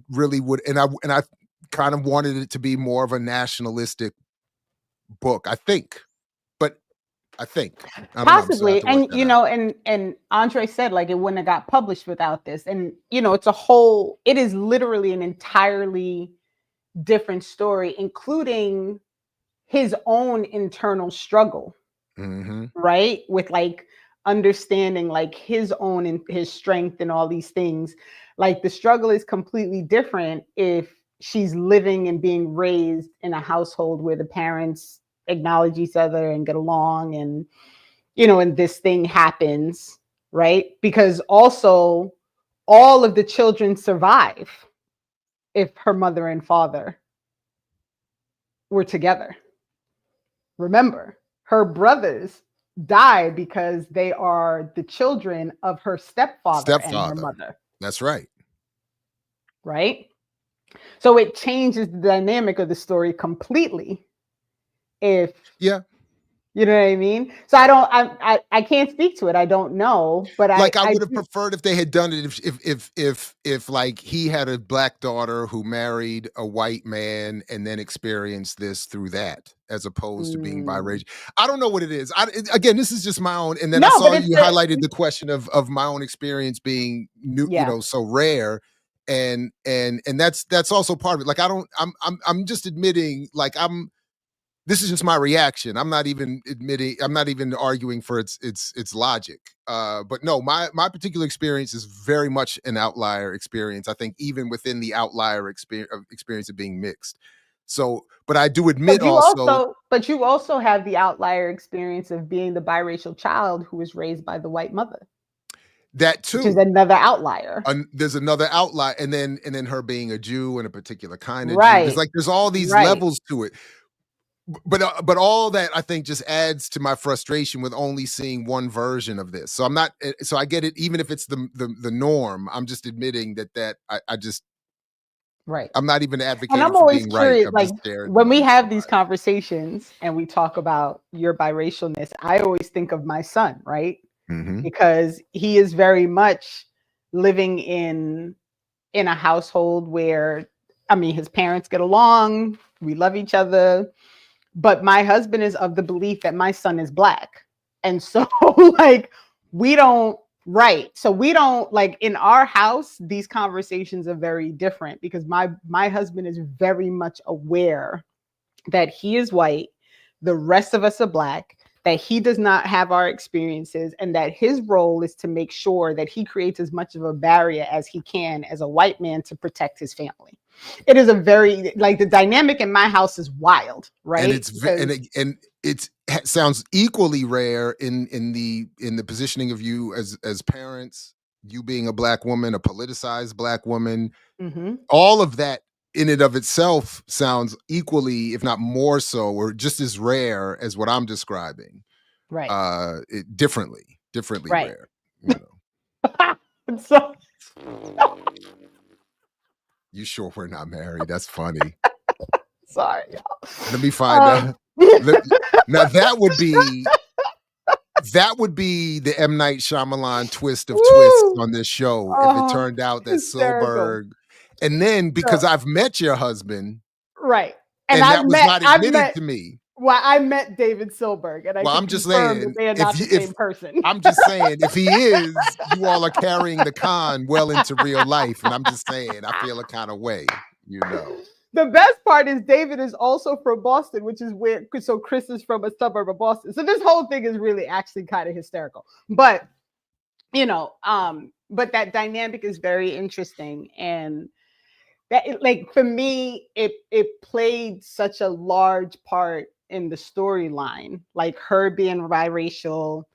really would, and I kind of wanted it to be more of a nationalistic book, I think. But I think, I don't know, I'm still have Possibly. to work And that out. and Andre said like it wouldn't have got published without this. And it is literally an entirely different story, including his own internal struggle, Mm-hmm. right? With like understanding like his own and his strength and all these things. Like the struggle is completely different if she's living and being raised in a household where the parents acknowledge each other and get along, and and this thing happens, right? Because also all of the children survive if her mother and father were together. Remember, her brothers die because they are the children of her stepfather and her mother. That's right. Right? So it changes the dynamic of the story completely if you know what I mean? So I can't speak to it. I don't know, but I would have preferred if they had done it if like he had a black daughter who married a white man and then experienced this through that, as opposed to being biracial. I don't know what it is. Again, this is just my own. And then I saw you highlighted the question of my own experience being new, so rare. And that's also part of it. Like I'm just admitting, like this is just my reaction. I'm not even arguing for its logic. But no, my particular experience is very much an outlier experience. I think even within the outlier experience of being mixed. So, but I do admit but you also have the outlier experience of being the biracial child who was raised by the white mother. That too, which is another outlier. There's another outlier, and then her being a Jew and a particular kind of Jew. There's all these levels to it. But all that I think just adds to my frustration with only seeing one version of this. So so I get it, even if it's the norm. I'm just admitting that I just I'm not even advocating and I'm for always being curious, right. Like when we have these conversations and we talk about your biracialness, I always think of my son, right? Mm-hmm. Because he is very much living in a household where, I mean, his parents get along, we love each other. But my husband is of the belief that my son is black. And so like we don't like in our house, these conversations are very different because my husband is very much aware that he is white, the rest of us are black, that he does not have our experiences, and that his role is to make sure that he creates as much of a barrier as he can as a white man to protect his family. It is a very, like, the dynamic in my house is wild, right? And it sounds equally rare in the positioning of you as parents, you being a black woman, a politicized black woman. Mm-hmm. All of that in and of itself sounds equally, if not more so, or just as rare as what I'm describing. Right. Differently right. Rare. You know. So you sure we're not married? That's funny. Sorry, y'all. Let me find out. Now that would be the M. Night Shyamalan twist of twists on this show. If it turned out that Silberg, and then because I've met your husband, right, and that was not admitted to me. Well, I met David Silberg, and I'm just saying that they are not the same person. I'm just saying, if he is, you all are carrying the con well into real life, and I'm just saying, I feel a kind of way, you know. The best part is David is also from Boston, which is weird. So Chris is from a suburb of Boston. So this whole thing is really actually kind of hysterical. But, but that dynamic is very interesting. And that, like, for me, it played such a large part in the storyline, like her being biracial,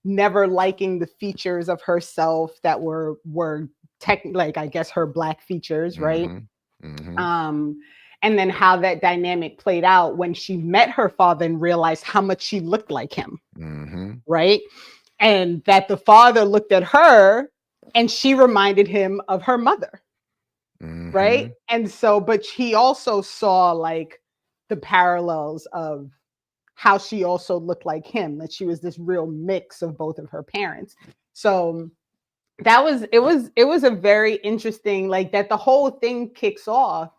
never liking the features of herself that were like, I guess, her black features, right? Mm-hmm. Mm-hmm. And then how that dynamic played out when she met her father and realized how much she looked like him, mm-hmm. right? And that the father looked at her and she reminded him of her mother. right? And so, but he also saw like the parallels of how she also looked like him, that she was this real mix of both of her parents. So it was a very interesting, like, that the whole thing kicks off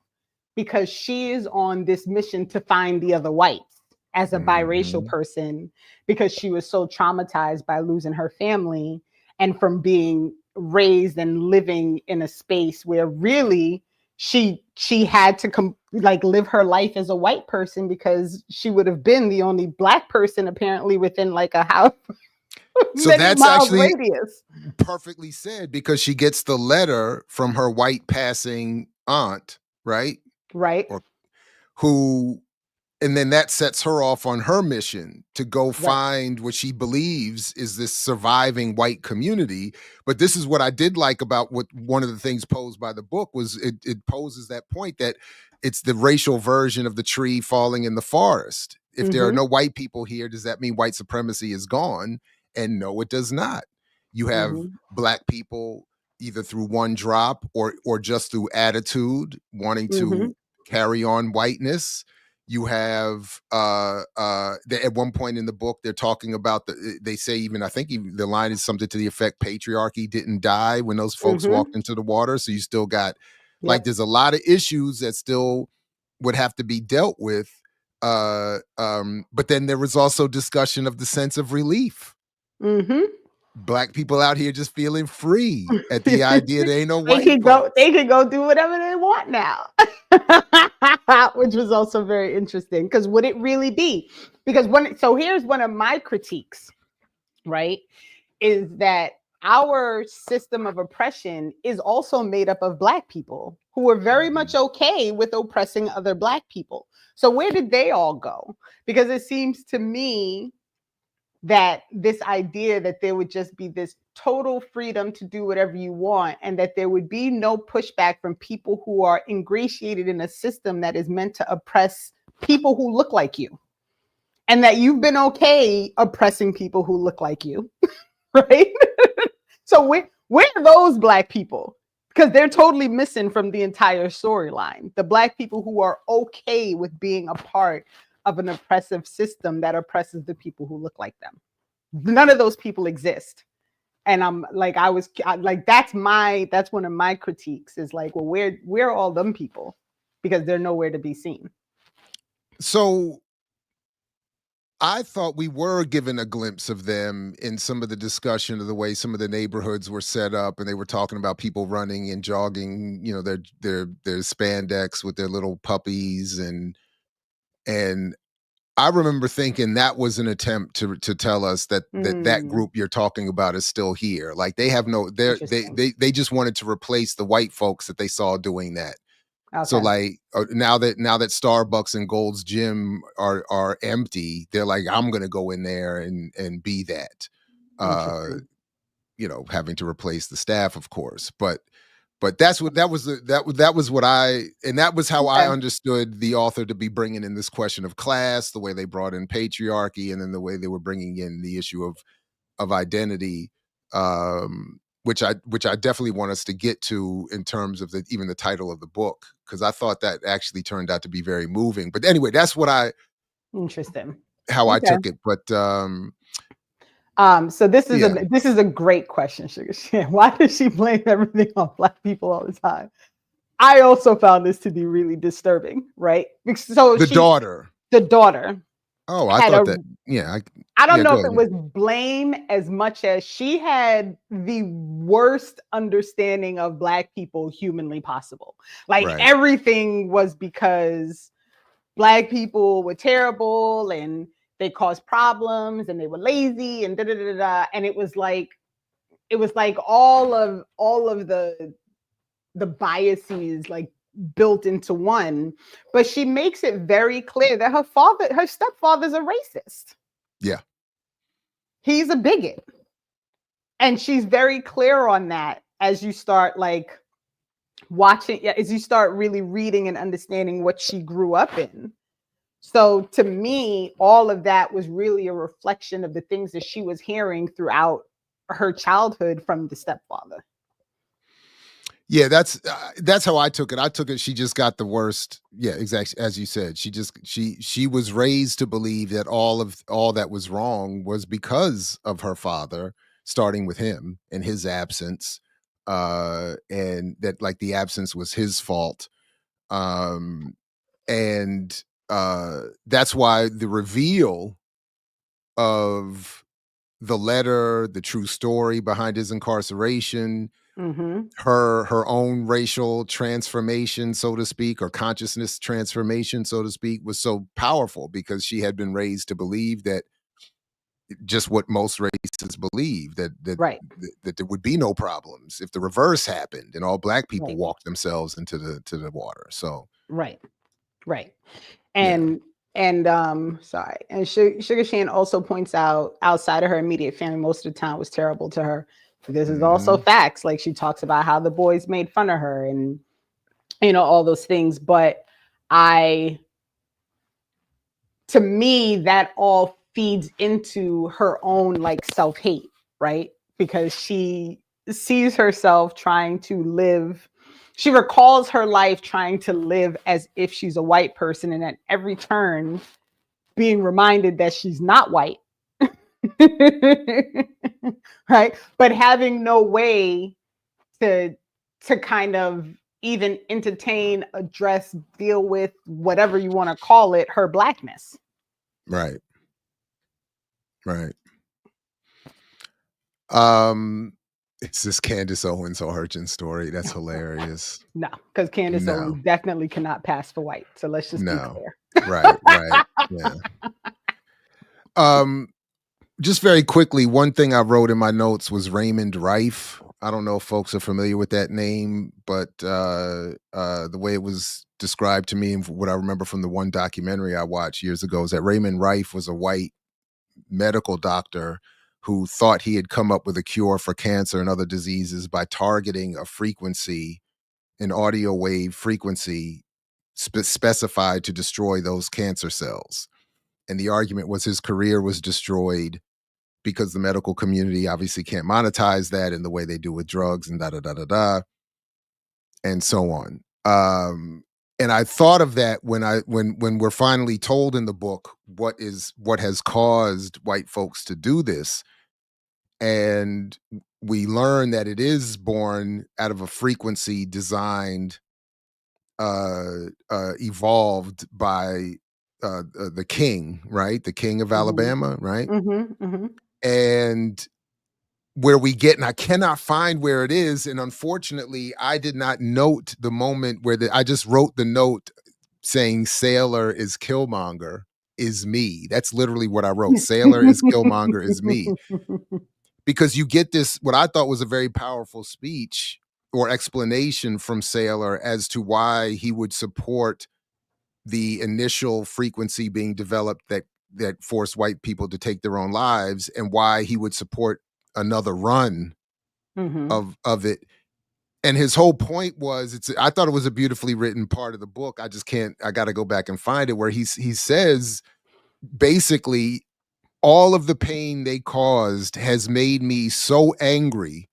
because she is on this mission to find the other whites as a biracial person, because she was so traumatized by losing her family and from being raised and living in a space where really she had to like live her life as a white person, because she would have been the only black person apparently within like a house So many that's miles actually radius. perfectly said, because she gets the letter from her white passing aunt, right? Right. Or who, and then that sets her off on her mission to go find what she believes is this surviving white community. But this is what I did like about what one of the things posed by the book was it poses that point that it's the racial version of the tree falling in the forest. If there are no white people here, does that mean white supremacy is gone? And no, it does not. You have black people either through one drop or just through attitude wanting to carry on whiteness. You have at one point in the book they're talking about they say, even I think even the line is something to the effect, patriarchy didn't die when those folks walked into the water. So you still got like there's a lot of issues that still would have to be dealt with. But then there was also discussion of the sense of relief. Black people out here just feeling free at the idea there ain't no white folks. They could go do whatever they want now. Which was also very interesting, because would it really be? Because here's one of my critiques, right? Is that our system of oppression is also made up of black people who are very much okay with oppressing other black people. So where did they all go? Because it seems to me that this idea that there would just be this total freedom to do whatever you want, and that there would be no pushback from people who are ingratiated in a system that is meant to oppress people who look like you, and that you've been okay oppressing people who look like you, right? So where are those black people? Because they're totally missing from the entire storyline. The black people who are okay with being a part of an oppressive system that oppresses the people who look like them. None of those people exist. And I'm like, that's one of my critiques, is like, well, where are all them people? Because they're nowhere to be seen. So I thought we were given a glimpse of them in some of the discussion of the way some of the neighborhoods were set up, and they were talking about people running and jogging, you know, their spandex with their little puppies, and I remember thinking that was an attempt to tell us that that group you're talking about is still here. Like they have they just wanted to replace the white folks that they saw doing that. Okay. So like now that Starbucks and Gold's Gym are empty, they're like, I'm gonna go in there and be that. You know, having to replace the staff, of course, but that was what I, and that was how I understood the author to be bringing in this question of class, the way they brought in patriarchy, and then the way they were bringing in the issue of identity, which I definitely want us to get to in terms of even the title of the book, because I thought that actually turned out to be very moving. But anyway, that's what I took it. But so this is a great question, Sugar Shan. Why does she blame everything on black people all the time? I also found this to be really disturbing, right? So the daughter. Oh, I thought that. Yeah, I don't know if it was blame as much as she had the worst understanding of black people humanly possible. Like everything was because black people were terrible and they caused problems and they were lazy and and it was like all of the biases like built into one. But she makes it very clear that her stepfather's a racist. Yeah. He's a bigot. And she's very clear on that as you start like watching, as you start really reading and understanding what she grew up in. So to me, all of that was really a reflection of the things that she was hearing throughout her childhood from the stepfather. Yeah, that's how I took it. I took it. She just got the worst. Yeah, exactly as you said. She was raised to believe that all that was wrong was because of her father, starting with him and his absence, and that like the absence was his fault. Um, and that's why the reveal of the letter, the true story behind his incarceration, Mm-hmm. her own racial transformation, so to speak, or consciousness transformation, so to speak, was so powerful because she had been raised to believe that just what most races believe, Right. that there would be no problems if the reverse happened and all black people Right. walked themselves into the water. So Right. Right. yeah. Sorry. And Sugar Shane also points out outside of her immediate family, most of the town was terrible to her. This is also Mhm. facts. Like she talks about how the boys made fun of her and all those things. But to me, that all feeds into her own like self-hate, right? Because she sees herself trying to live, she recalls her life trying to live as if she's a white person, and at every turn being reminded that she's not white. Right? But having no way to kind of even entertain, address, deal with whatever you want to call it, her blackness. Right. Right. Um, it's this Candace Owens origin story. That's hilarious. No, because Candace No, Owens definitely cannot pass for white. So let's just be no. clear. Right, right. Yeah. Um, just very quickly, one thing I wrote in my notes was Raymond Rife. I don't know if folks are familiar with that name, but the way it was described to me and what I remember from the one documentary I watched years ago is that Raymond Rife was a white medical doctor who thought he had come up with a cure for cancer and other diseases by targeting a frequency, an audio wave frequency specified to destroy those cancer cells. And the argument was his career was destroyed because the medical community obviously can't monetize that in the way they do with drugs and da da da da da, and so on. And I thought of that when we're finally told in the book what has caused white folks to do this, and we learn that it is born out of a frequency designed, evolved by the king, right? The king of Mhm. Alabama, right? Mhm. Mhm. And where we get, and I cannot find where it is. And unfortunately, I did not note the moment where I just wrote the note saying Sailor is Killmonger is me. That's literally what I wrote. Sailor is Killmonger is me. Because you get this, what I thought was a very powerful speech or explanation from Sailor as to why he would support the initial frequency being developed that forced white people to take their own lives, and why he would support another run Mhm. of it. And his whole point was, I thought it was a beautifully written part of the book. I got to go back and find it, where he says basically all of the pain they caused has made me so angry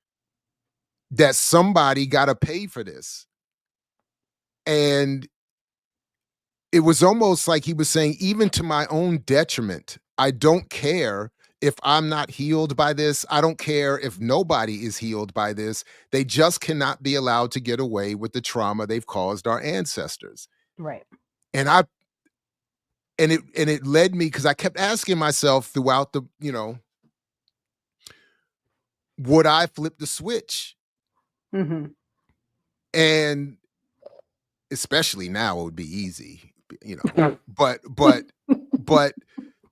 that somebody got to pay for this. And it was almost like he was saying, even to my own detriment, I don't care if I'm not healed by this. I don't care if nobody is healed by this. They just cannot be allowed to get away with the trauma they've caused our ancestors. Right. And it led me, because I kept asking myself throughout would I flip the switch? Mhm. And especially now it would be easy, but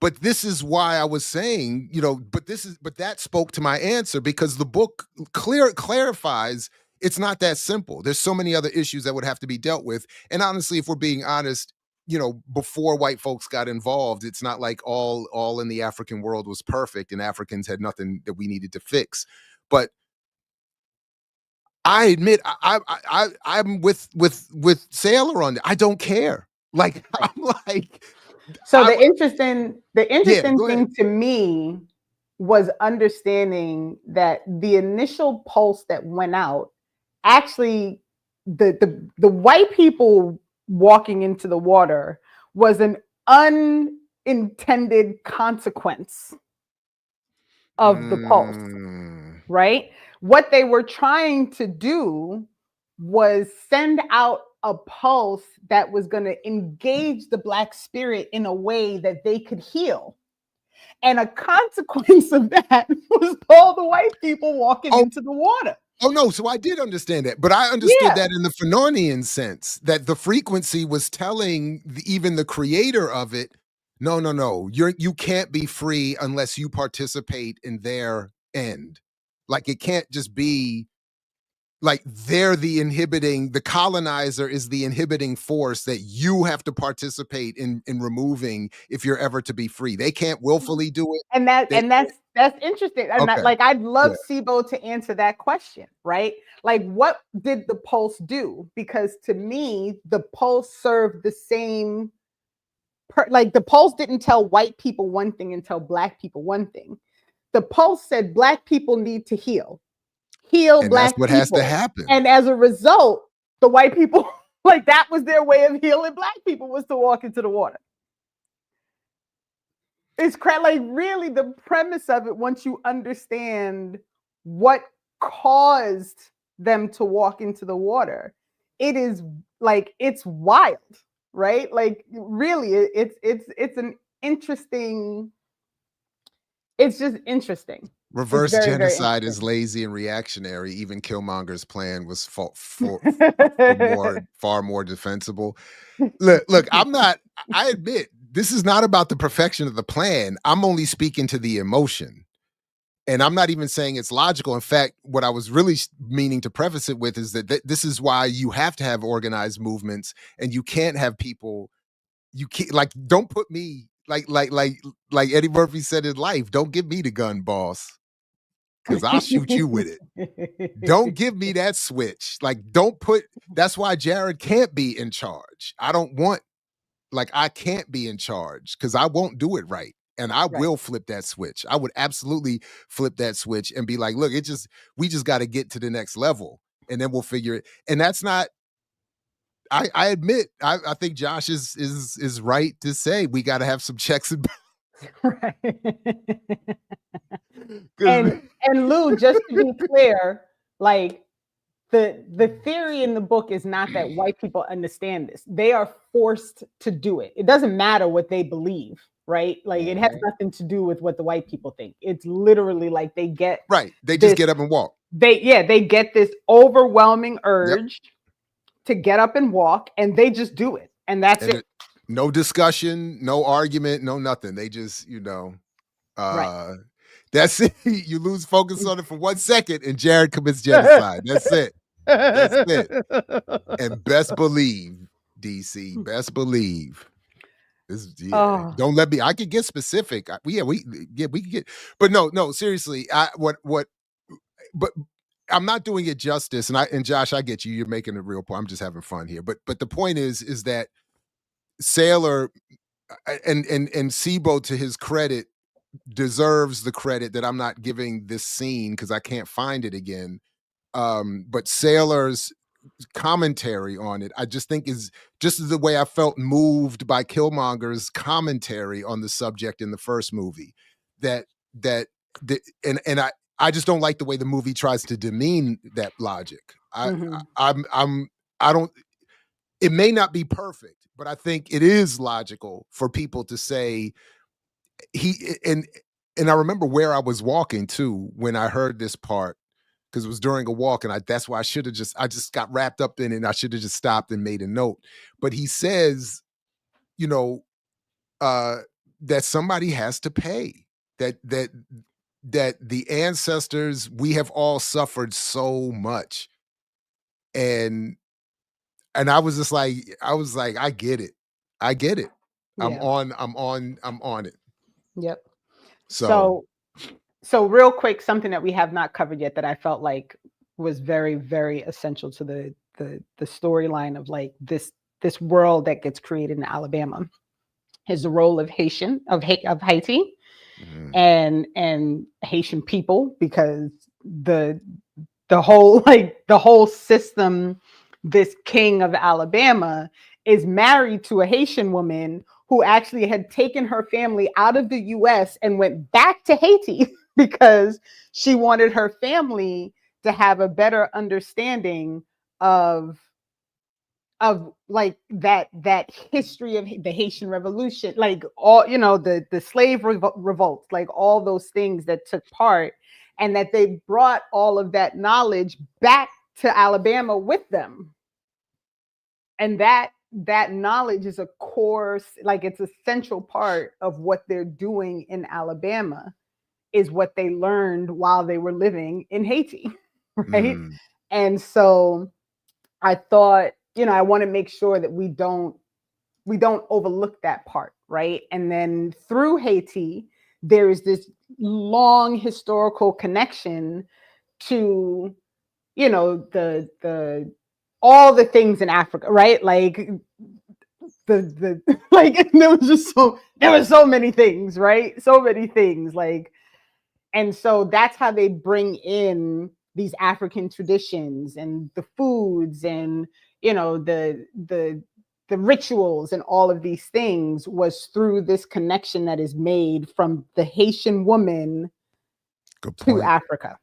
but this is why I was saying, but that spoke to my answer, because the book clarifies it's not that simple. There's so many other issues that would have to be dealt with. And honestly, if we're being honest, before white folks got involved, it's not like all in the African world was perfect and Africans had nothing that we needed to fix. But I admit I'm with Sailor on that. I don't care. Like Right. I'm like, So I the yeah, interesting go ahead. thing to me was understanding that the initial pulse that went out actually the white people walking into the water was an unintended consequence of the pulse, right? What they were trying to do was send out a pulse that was going to engage the Black spirit in a way that they could heal. And a consequence of that was all the white people walking into the water. Oh, no. So I did understand that. But I understood that in the Fanonian sense, that the frequency was telling even the creator of it, no. You can't be free unless you participate in their end. Like, it can't just be like they're the colonizer is the inhibiting force that you have to participate in removing if you're ever to be free. They can't willfully do it. And that's interesting. And I'd love Sibo to answer that question, right? Like, what did the pulse do? Because to me, the pulse served the same. Like, the pulse didn't tell white people one thing and tell Black people one thing. The pulse said Black people need to heal and Black that's what people. Has to happen. And as a result, the white people, like, that was their way of healing Black people, was to walk into the water. It's like, really, the premise of it, once you understand what caused them to walk into the water, it is like, it's wild, right? Like, really, it's an interesting. It's just interesting. Reverse genocide is lazy and reactionary. Even Killmonger's plan was far more defensible. Look, I admit, this is not about the perfection of the plan. I'm only speaking to the emotion. And I'm not even saying it's logical. In fact, what I was really meaning to preface it with is that this is why you have to have organized movements, and you can't have people, you can't, like, don't put me, like Eddie Murphy said in Life, don't give me the gun, boss, because I'll shoot you with it. Don't give me that switch. Like, that's why Jared can't be in charge. I can't be in charge because I won't do it right. And I will flip that switch. I would absolutely flip that switch and be like, look, we just got to get to the next level, and then we'll figure it. And that's not, I admit, I think Josh is right to say we got to have some checks and right. And Lou, just to be clear, like, the theory in the book is not that white people understand this. They are forced to do it. It doesn't matter what they believe, right? Like, it has nothing to do with what the white people think. It's literally like they get They just get up and walk. They get this overwhelming urge to get up and walk, and they just do it, and that's it. No discussion, no argument, no nothing. They just, that's it. You lose focus on it for 1 second, and Jared commits genocide. That's it. That's it. And best believe, DC, best believe. Don't let me. I could get specific. We could get, but no. Seriously, but I'm not doing it justice. And Josh, I get you. You're making a real point. I'm just having fun here. But the point is that Sailor and Sibo, to his credit, deserves the credit that I'm not giving this scene because I can't find it again. But Sailor's commentary on it, I just think, is just the way I felt moved by Killmonger's commentary on the subject in the first movie. I just don't like the way the movie tries to demean that logic. It may not be perfect, but I think it is logical for people to say and I remember where I was walking too when I heard this part, because it was during a walk, and that's why I just got wrapped up in it, and I should have just stopped and made a note. But he says, that somebody has to pay, that the ancestors, we have all suffered so much. And I was just like, I get it. Yeah. I'm on it. Yep. So real quick, something that we have not covered yet that I felt like was very, very essential to the storyline of, like, this world that gets created in Alabama is the role of Haiti and Haitian people, because the whole system, this king of Alabama is married to a Haitian woman who actually had taken her family out of the US and went back to Haiti because she wanted her family to have a better understanding of like that history of the Haitian Revolution, like all, you know, the slave revolts, like all those things that took part, and that they brought all of that knowledge back to Alabama with them. And that knowledge is a core, like it's a central part of what they're doing in Alabama, is what they learned while they were living in Haiti, right? Mm. And so I thought, you know, I want to make sure that we don't overlook that part, right? And then through Haiti, there is this long historical connection to, you know, the all the things in Africa, right? Like the like there was so many things, right? So many things, like, and so that's how they bring in these African traditions and the foods and, you know, the rituals and all of these things, was through this connection that is made from the Haitian woman to Africa.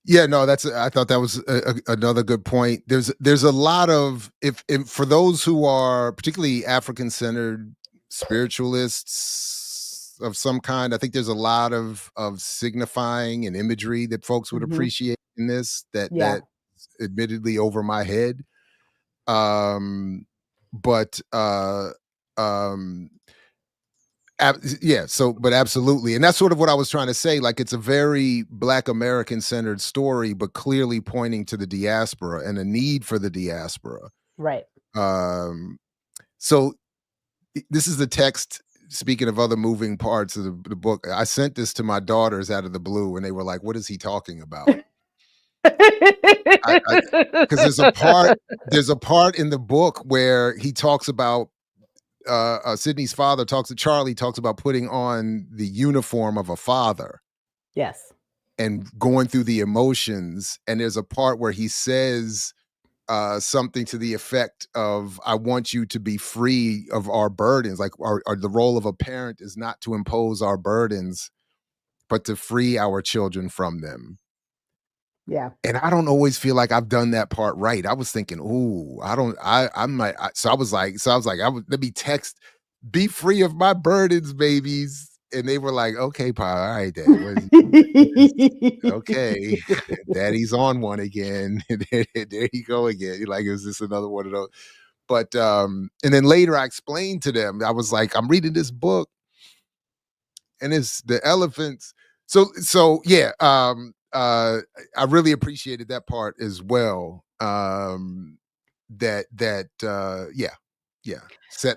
Yeah, no, I thought that was another good point. There's a lot of, if for those who are particularly African-centered spiritualists of some kind, I think there's a lot of signifying and imagery that folks would appreciate in this, that admittedly over my head. But yeah, so, but absolutely. And that's sort of what I was trying to say. Like, it's a very Black American centered story, but clearly pointing to the diaspora and a need for the diaspora. Right. So this is the text. Speaking of other moving parts of the book, I sent this to my daughters out of the blue, and they were like, "What is he talking about?" Because there's a part in the book where he talks about Sydney's father Charlie talks about putting on the uniform of a father. Yes. And going through the emotions. And there's a part where he says something to the effect of, "I want you to be free of our burdens." Like, the role of a parent is not to impose our burdens, but to free our children from them. Yeah. And I don't always feel like I've done that part right. I was thinking, ooh, I'm like, so I was like, let me text, "Be free of my burdens, babies." And they were like, "Okay, Pa, all right, Dad. Okay, Daddy's on one again." There you go again. You're like, "Is this another one of those?" But and then later I explained to them, I was like, "I'm reading this book, and it's the elephants." So yeah, I really appreciated that part as well. Yeah.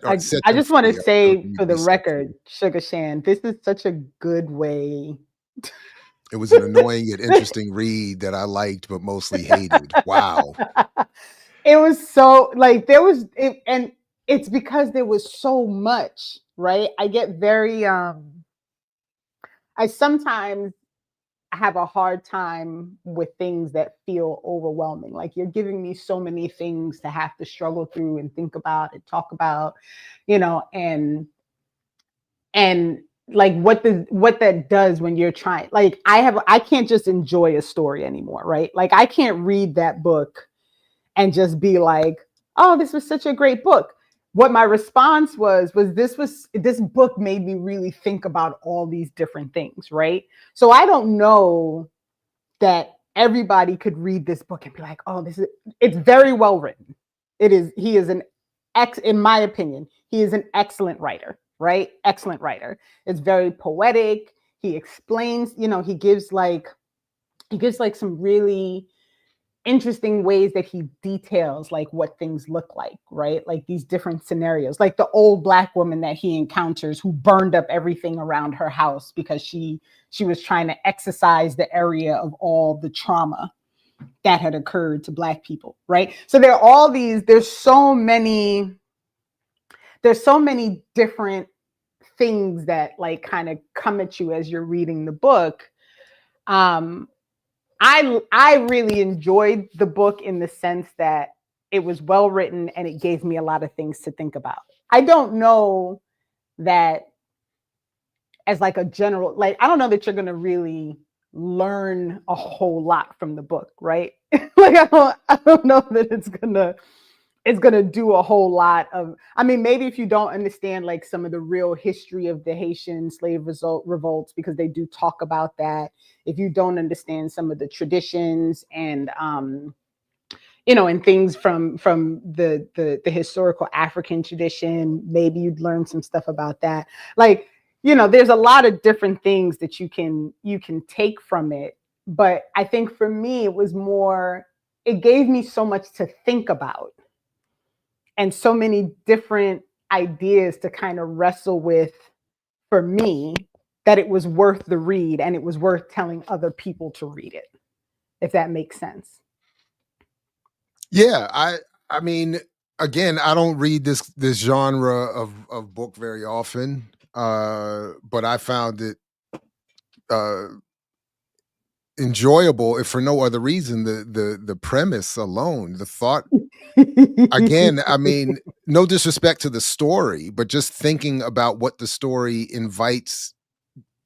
I just want to say, for the record, Sugar Shan, this is such a good way. It was an annoying yet interesting read that I liked, but mostly hated. Wow. It was so, like, and it's because there was so much, right? I get very, I sometimes have a hard time with things that feel overwhelming. Like, you're giving me so many things to have to struggle through and think about and talk about, you know, and like what that does when you're trying, like, I can't just enjoy a story anymore, right? Like, I can't read that book and just be like, "Oh, this was such a great book." What my response was this book made me really think about all these different things, right? So I don't know that everybody could read this book and be like, "Oh, it's very well written." He is in my opinion, he is an excellent writer, right? Excellent writer. It's very poetic. He explains, you know, he gives like some really interesting ways that he details like what things look like, right? Like these different scenarios, like the old Black woman that he encounters who burned up everything around her house because she was trying to exercise the area of all the trauma that had occurred to Black people, right? So there are all these, there's so many different things that like kind of come at you as you're reading the book. I'm I really enjoyed the book in the sense that it was well written and it gave me a lot of things to think about. I don't know that as like a general, like, I don't know that you're going to really learn a whole lot from the book, right? Like, I don't know that it's gonna do a whole lot of, I mean, maybe if you don't understand like some of the real history of the Haitian slave revolts, because they do talk about that. If you don't understand some of the traditions and and things from the historical African tradition, maybe you'd learn some stuff about that. Like, there's a lot of different things that you can take from it. But I think for me, it gave me so much to think about and so many different ideas to kind of wrestle with for me, that it was worth the read and it was worth telling other people to read it, if that makes sense. Yeah, I mean, again, I don't read this genre of book very often, but I found it enjoyable, if for no other reason. The premise alone, the thought. Again, I mean, no disrespect to the story, but just thinking about what the story invites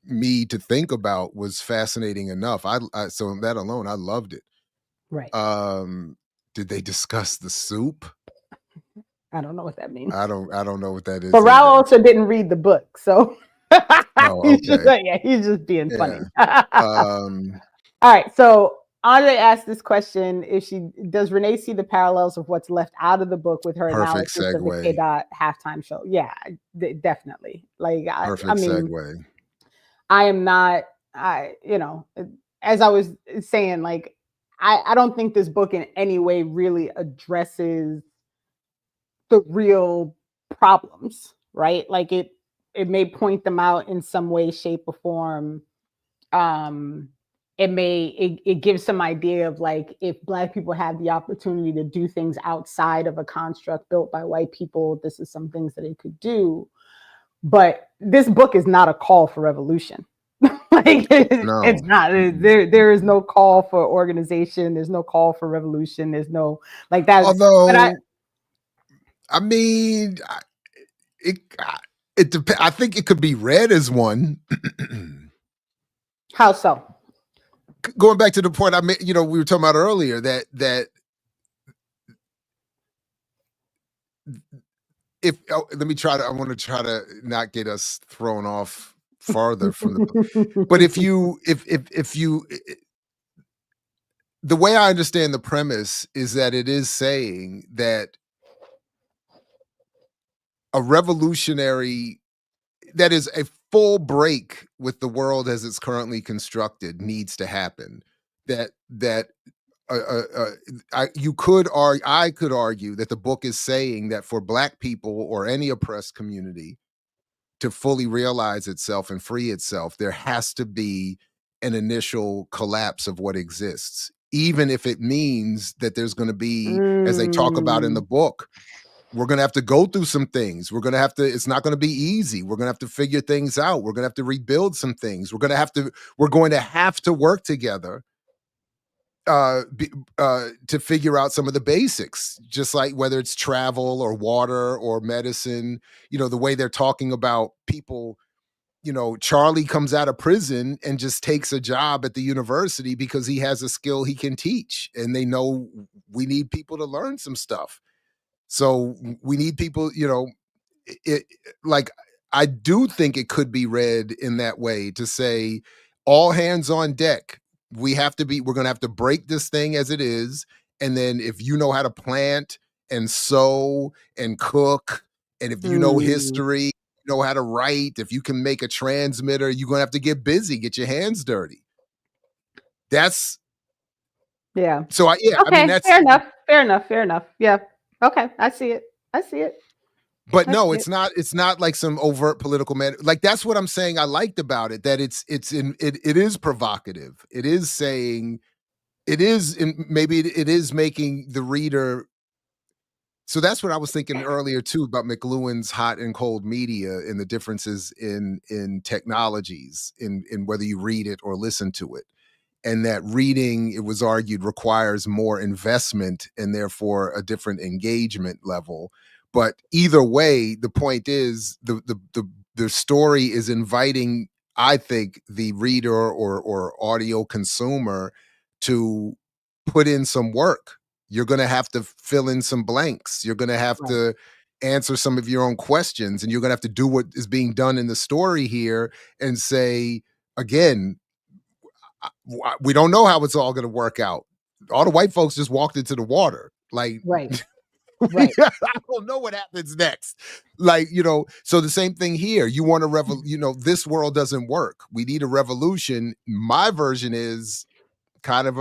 me to think about was fascinating enough. So that alone, I loved it. Right. Did they discuss the soup? I don't know what that means. I don't know what that is. But Raul also didn't read the book, so oh, okay. he's just being funny. All right, so Andre asked this question: does Renee see the parallels of what's left out of the book with her Perfect analysis of the segue. K-Dot halftime show? Yeah, definitely. Like, Perfect I mean, segue. I am not. As I was saying, like, I don't think this book in any way really addresses the real problems, right? Like, it may point them out in some way, shape, or form. It gives some idea of, like, if Black people have the opportunity to do things outside of a construct built by white people, this is some things that it could do. But this book is not a call for revolution. Like, No. It's not. There is no call for organization. There's no call for revolution. There's no, like, that. Although, I mean, I think it could be read as one. How so? Going back to the point I made, we were talking about earlier, that I want to try to not get us thrown off farther from the book. But if you the way I understand the premise is that it is saying that a revolutionary, that is a full break with the world as it's currently constructed, needs to happen. I could argue that the book is saying that for Black people or any oppressed community to fully realize itself and free itself, there has to be an initial collapse of what exists, even if it means that there's going to be, as they talk about in the book, we're going to have to go through some things. It's not going to be easy. We're going to have to figure things out. We're going to have to rebuild some things. We're going to have to work together to figure out some of the basics, just like whether it's travel or water or medicine. The way they're talking about people, Charlie comes out of prison and just takes a job at the university because he has a skill he can teach, and they know we need people to learn some stuff. So we need people, like, I do think it could be read in that way, to say all hands on deck. We're going to have to break this thing as it is. And then if you know how to plant and sew and cook, and if you know history, you know how to write, if you can make a transmitter, you're going to have to get busy, get your hands dirty. That's. Yeah. So okay, I mean, that's fair enough. Yeah. Okay. I see it. But no, it's not like some overt political man. Like, that's what I'm saying I liked about it, that it is provocative. It is saying, maybe it is making the reader. So that's what I was thinking earlier too, about McLuhan's hot and cold media and the differences in technologies, in whether you read it or listen to it. and that reading, it was argued, requires more investment and therefore a different engagement level. But either way, the point is the story is inviting, I think, the reader or audio consumer to put in some work. You're going to have to fill in some blanks. You're going to have to answer some of your own questions, and you're going to have to do what is being done in the story here and say, again, we don't know how it's all going to work out. All the white folks just walked into the water. Like, Right. I don't know what happens next. Like, so the same thing here. You want a this world doesn't work. We need a revolution. My version is kind of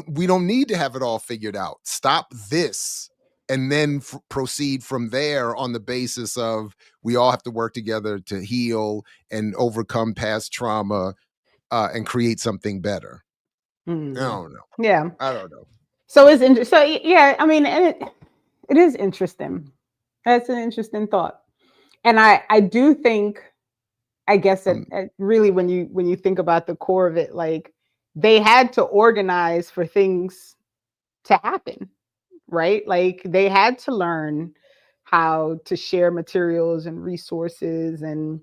we don't need to have it all figured out. Stop this and then proceed from there on the basis of we all have to work together to heal and overcome past trauma and create something better. I don't know. Yeah. I don't know. So it's interesting. So yeah, I mean, and it is interesting. That's an interesting thought. And I do think, I guess that really when you think about the core of it, like they had to organize for things to happen, right? Like they had to learn how to share materials and resources and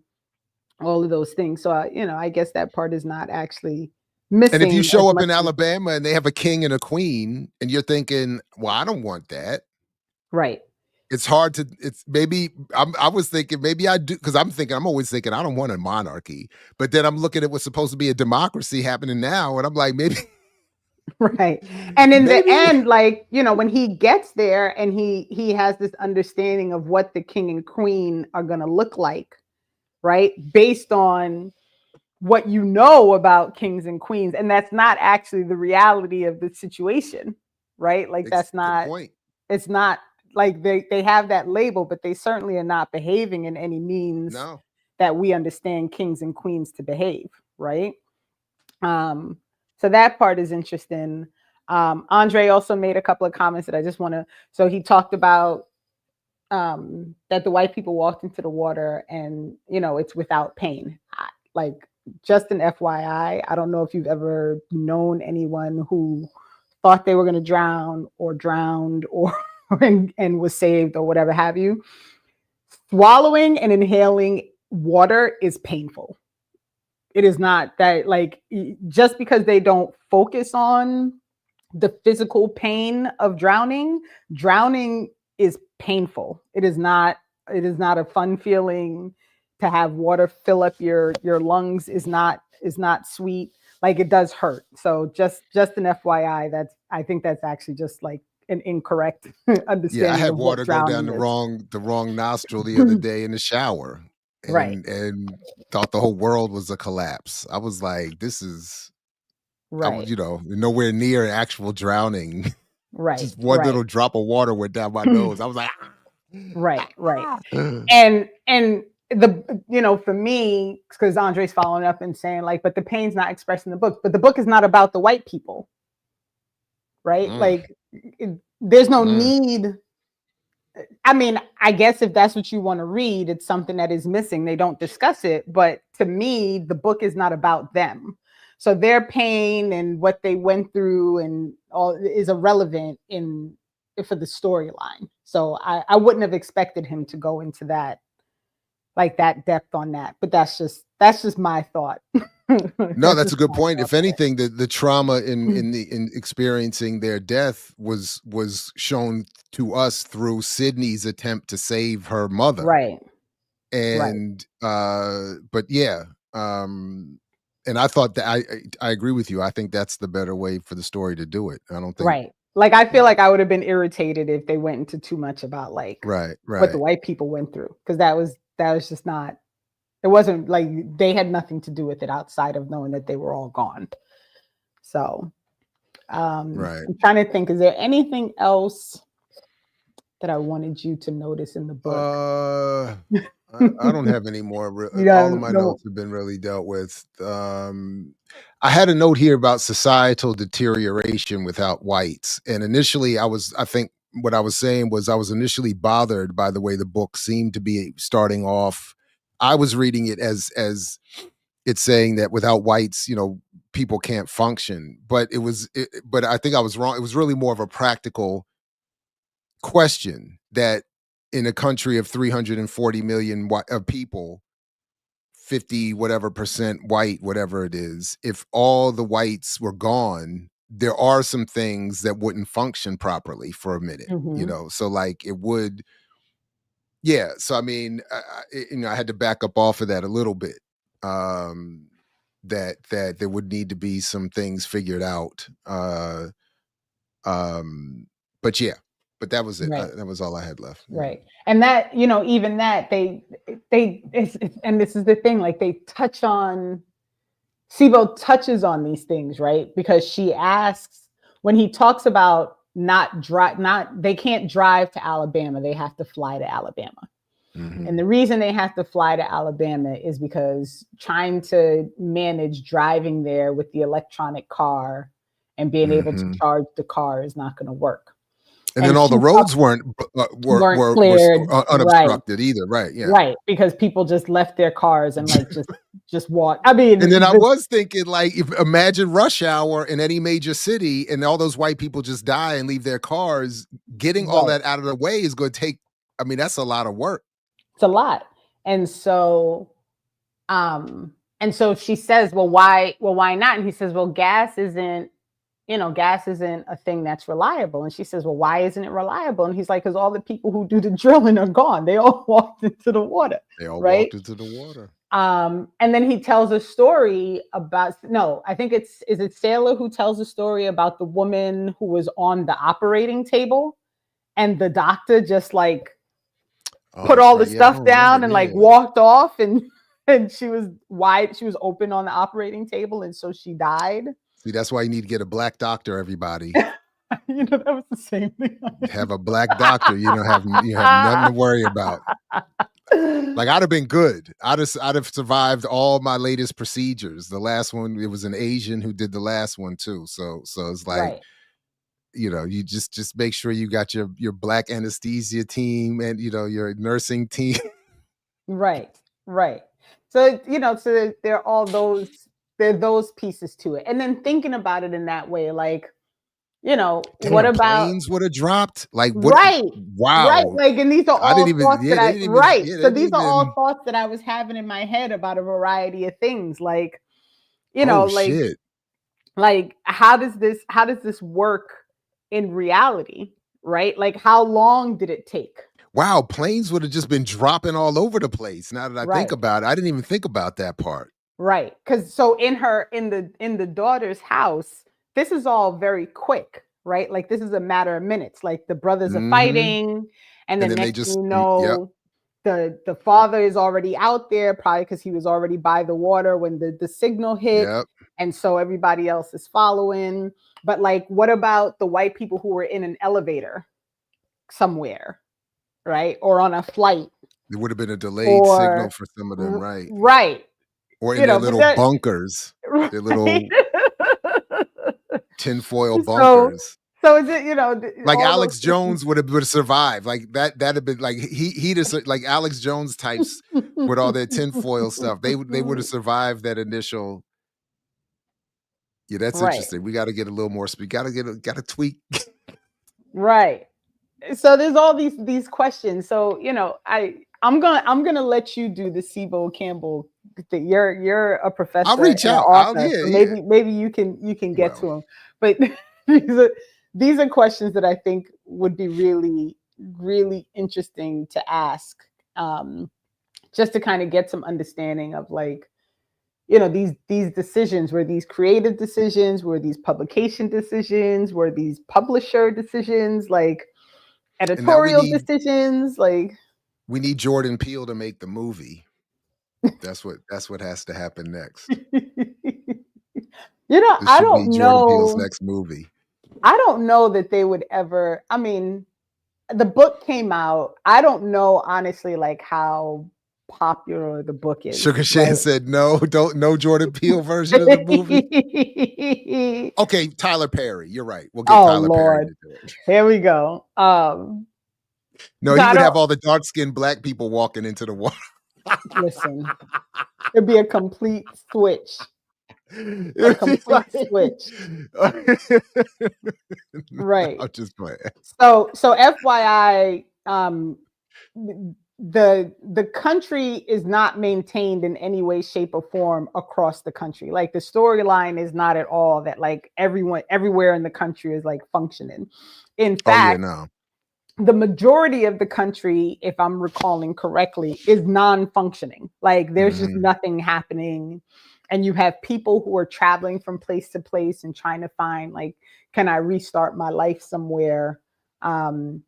all of those things. So, I guess that part is not actually missing. And if you show up in Alabama and they have a king and a queen and you're thinking, well, I don't want that. Right. It's hard to, I was thinking maybe I do, because I'm always thinking I don't want a monarchy. But then I'm looking at what's supposed to be a democracy happening now. And I'm like, maybe. Right. And in the end, like, when he gets there and he has this understanding of what the king and queen are going to look like, right? Based on what you know about kings and queens. And that's not actually the reality of the situation, right? Like that's not, it's not like they have that label, but they certainly are not behaving in any means that we understand kings and queens to behave, right? So that part is interesting. Andre also made a couple of comments that I just want to, so he talked about that the white people walked into the water and, it's without pain. Like just an FYI, I don't know if you've ever known anyone who thought they were going to drown or drowned or and was saved or whatever have you. Swallowing and inhaling water is painful. It is not that, like, just because they don't focus on the physical pain of drowning is painful. It is not a fun feeling. To have water fill up your lungs is not sweet. Like it does hurt. So just an FYI, I think that's actually just like an incorrect understanding. Yeah, I had water go down the wrong nostril the other day in the shower. And thought the whole world was a collapse. I was like, this is right. Nowhere near actual drowning. Right. Just one little drop of water went down my nose. I was like, right. And for me, because Andre's following up and saying like, but the pain's not expressed in the book, but the book is not about the white people. Right. Like there's no need. I mean, I guess if that's what you want to read, it's something that is missing. They don't discuss it. But to me, the book is not about them. So their pain and what they went through and all is irrelevant for the storyline. So I wouldn't have expected him to go into that, like that depth on that. But that's just my thought. No, that's a good point. If anything, the trauma in experiencing their death was shown to us through Sydney's attempt to save her mother. Right. And but yeah. And I thought that I agree with you. I think that's the better way for the story to do it. I don't think right. Like I feel like I would have been irritated if they went into too much about like what the white people went through. Because that was just not. It wasn't like they had nothing to do with it outside of knowing that they were all gone. So I'm trying to think, is there anything else that I wanted you to notice in the book? I don't have any more. All of my notes have been really dealt with. I had a note here about societal deterioration without whites. And initially I think what I was saying was I was initially bothered by the way the book seemed to be starting off. I was reading it as it's saying that without whites, people can't function. But but I think I was wrong. It was really more of a practical question that in a country of 340 million of people, 50 whatever percent white, whatever it is, if all the whites were gone, there are some things that wouldn't function properly for a minute, so like it would. Yeah. So, I mean, I had to back up off of that a little bit. That there would need to be some things figured out. But yeah, but that was it. Right. That was all I had left. Right. And that, even that and this is the thing, like they touch on, Sibo touches on these things, right? Because she asks, when he talks about they can't drive to Alabama, they have to fly to Alabama. And the reason they have to fly to Alabama is because trying to manage driving there with the electronic car and being able to charge the car is not going to work. And then all the roads weren't cleared, unobstructed either, right? Yeah, right. Because people just left their cars and like just walked. I mean, and then I was thinking, like, imagine rush hour in any major city, and all those white people just die and leave their cars. Getting all that out of the way is going to take. I mean, that's a lot of work. It's a lot, and so she says, "Well, why not?" And he says, "Well, gas isn't a thing that's reliable." And she says, "Well, why isn't it reliable?" And he's like, "Because all the people who do the drilling are gone. They all walked into the water." They all walked into the water. And then he tells a story about, I think is it Sailor who tells a story about the woman who was on the operating table and the doctor just like put all the stuff down and like walked off and she was open on the operating table. And so she died. See, that's why you need to get a black doctor, everybody. That was the same thing. Have a black doctor, you have nothing to worry about. Like, I'd have been good. I'd have survived all my latest procedures. The last one, it was an Asian who did the last one too. So it's like, you just make sure you got your black anesthesia team and your nursing team. Right. So so there are all those pieces to it, and then thinking about it in that way, like what about planes would have dropped? Like, what? Right. Wow. Right. Like, and these are all thoughts so these are all thoughts that I was having in my head about a variety of things. Like, like how does this work in reality? Right. Like, how long did it take? Wow. Planes would have just been dropping all over the place. Now that I think about it, I didn't even think about that part. Right. Because so in the daughter's house, this is all very quick, right? Like, this is a matter of minutes. Like, the brothers are fighting, and then next thing the father is already out there, probably because he was already by the water when the signal hit, and so everybody else is following. But like, what about the white people who were in an elevator somewhere, right, or on a flight? There would have been a delayed signal for some of them, right? Right. Or in their little bunkers, their little tinfoil bunkers. So is it, like Alex Jones would have survived. Like that'd have been like he'd have, like Alex Jones types with all their tinfoil stuff. They would have survived that initial. Yeah, that's interesting. We got to get a little more speed. Got to tweak. Right. So there's all these questions. So I'm gonna let you do the Sibo Campbell thing. You're a professor. I'll reach out. Author, so maybe you can get to them. But these are questions that I think would be really, really interesting to ask, just to kind of get some understanding of, like, these decisions. Were these creative decisions? Were these publication decisions? Were these publisher decisions? Like, editorial decisions? Like, we need Jordan Peele to make the movie. That's what has to happen next. I don't know. Jordan Peele's next movie. I don't know that they would ever. I mean, the book came out. I don't know, honestly, like how popular the book is. Sugar Shan said no Jordan Peele version of the movie. Okay, Tyler Perry. You're right. We'll get Tyler Perry to do it. Here we go. No, he would have all the dark-skinned black people walking into the water. Listen, it'd be a complete switch. A complete switch. Right. I'm just playing. So FYI, the country is not maintained in any way, shape, or form across the country. Like the storyline is not at all that like everyone everywhere in the country is like functioning. In fact, no. The majority of the country, if I'm recalling correctly, is non-functioning. Like there's just nothing happening. And you have people who are traveling from place to place and trying to find like, can I restart my life somewhere? And